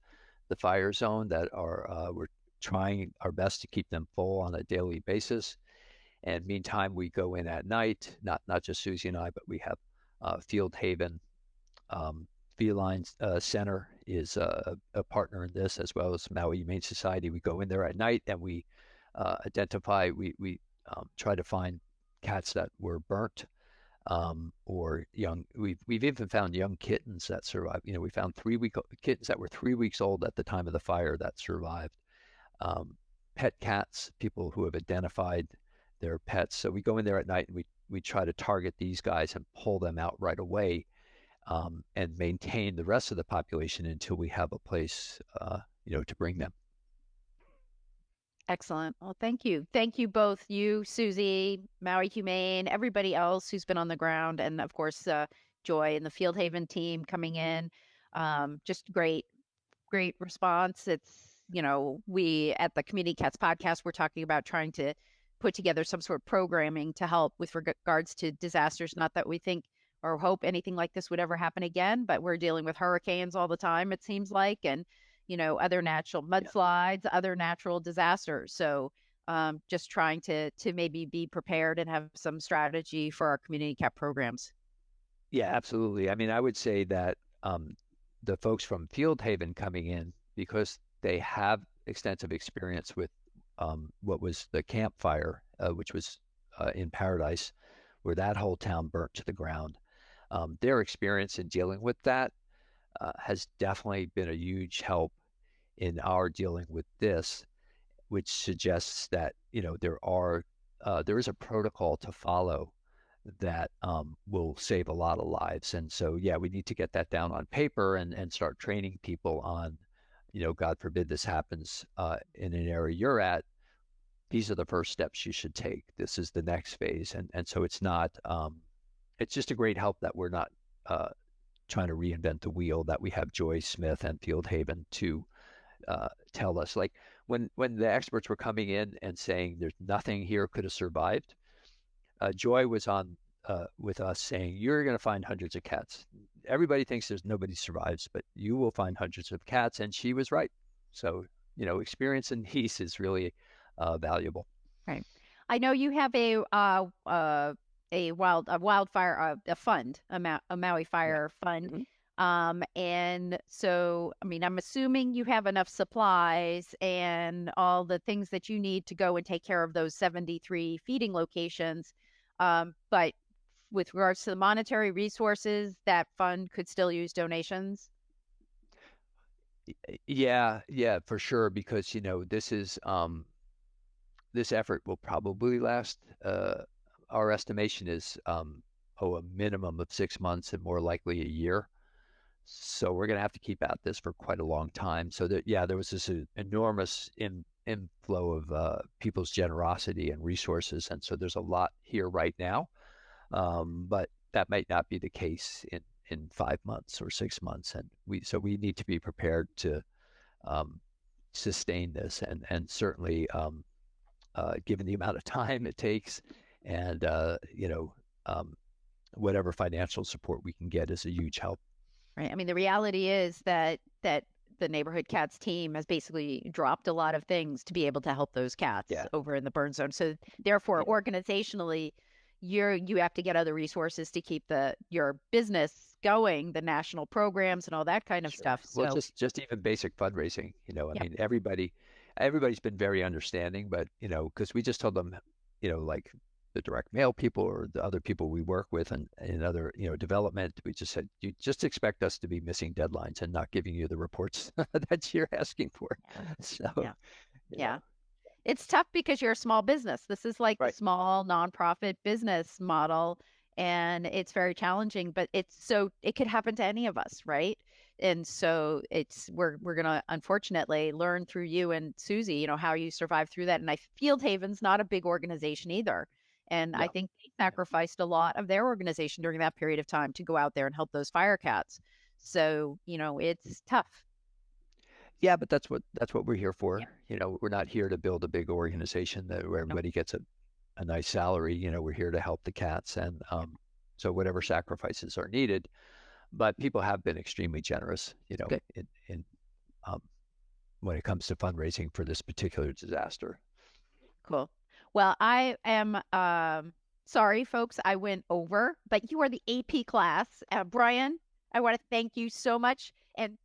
the fire zone that we're trying our best to keep them full on a daily basis. And meantime, we go in at night, not just Susie and I, but we have Field Haven Feline Center is a partner in this, as well as Maui Humane Society. We go in there at night and we identify, we try to find cats that were burnt or young. We've even found young kittens that survived. We found 3-week kittens that were 3 weeks old at the time of the fire that survived. Pet cats, people who have identified their pets. So we go in there at night and we try to target these guys and pull them out right away, and maintain the rest of the population until we have a place, to bring them. Excellent. Well, thank you. Thank you both, you, Susie, Maui Humane, everybody else who's been on the ground, and of course, Joy and the Field Haven team coming in. Just great response. It's, we at the Community Cats podcast, we're talking about trying to put together some sort of programming to help with regards to disasters. Not that we think or hope anything like this would ever happen again. But we're dealing with hurricanes all the time, it seems like, and other natural mudslides, other natural disasters. So just trying to maybe be prepared and have some strategy for our community cat programs. Yeah, absolutely. I mean, I would say that the folks from Field Haven coming in, because they have extensive experience with what was the campfire, which was in Paradise, where that whole town burnt to the ground. Their experience in dealing with that has definitely been a huge help in our dealing with this, which suggests that there is a protocol to follow that will save a lot of lives. And so, yeah, we need to get that down on paper and start training people on, God forbid this happens in an area you're at. These are the first steps you should take. This is the next phase. And so it's not, it's just a great help that we're not trying to reinvent the wheel, that we have Joy Smith and Field Haven to tell us. Like when the experts were coming in and saying there's nothing here could have survived, Joy was on with us saying, you're going to find hundreds of cats. Everybody thinks there's nobody survives, but you will find hundreds of cats. And she was right. So, experience in these is really valuable. Right. I know you have a wildfire a fund, a Maui fire fund. Mhm. And so, I mean, I'm assuming you have enough supplies and all the things that you need to go and take care of those 73 feeding locations. But with regards to the monetary resources, that fund could still use donations. Yeah, for sure. Because, this effort will probably last, our estimation is, a minimum of 6 months and more likely a year. So we're going to have to keep at this for quite a long time. So that, yeah, there was this enormous inflow of people's generosity and resources. And so there's a lot here right now. But that might not be the case in 5 months or 6 months. And we need to be prepared to sustain this, and certainly given the amount of time it takes, and whatever financial support we can get is a huge help. Right. I mean, the reality is that the Neighborhood Cats team has basically dropped a lot of things to be able to help those cats Yeah. over in the burn zone. So therefore, Yeah. organizationally, you have to get other resources to keep your business going, the national programs and all that kind of Sure. stuff. Well, So just even basic fundraising, I yeah, mean, everybody's been very understanding, but because we just told them, like the direct mail people or the other people we work with, and other, development, we just said, you just expect us to be missing deadlines and not giving you the reports that you're asking for. So, yeah, you yeah. know, It's tough because you're a small business. This is like the right. small nonprofit business model, and it's very challenging, but it could happen to any of us, right? And so we're gonna unfortunately learn through you and Susie, how you survive through that. And Field Haven's not a big organization either. And I Yeah. think they sacrificed a lot of their organization during that period of time to go out there and help those fire cats. So, it's tough. Yeah, but that's what we're here Yeah. for. We're not here to build a big organization where No. everybody gets a nice salary. We're here to help the cats, and so whatever sacrifices are needed. But people have been extremely generous, Good. in um, when it comes to fundraising for this particular disaster. Cool. Well, I am sorry, folks, I went over, but you are the AP class. Brian, I want to thank you so much. And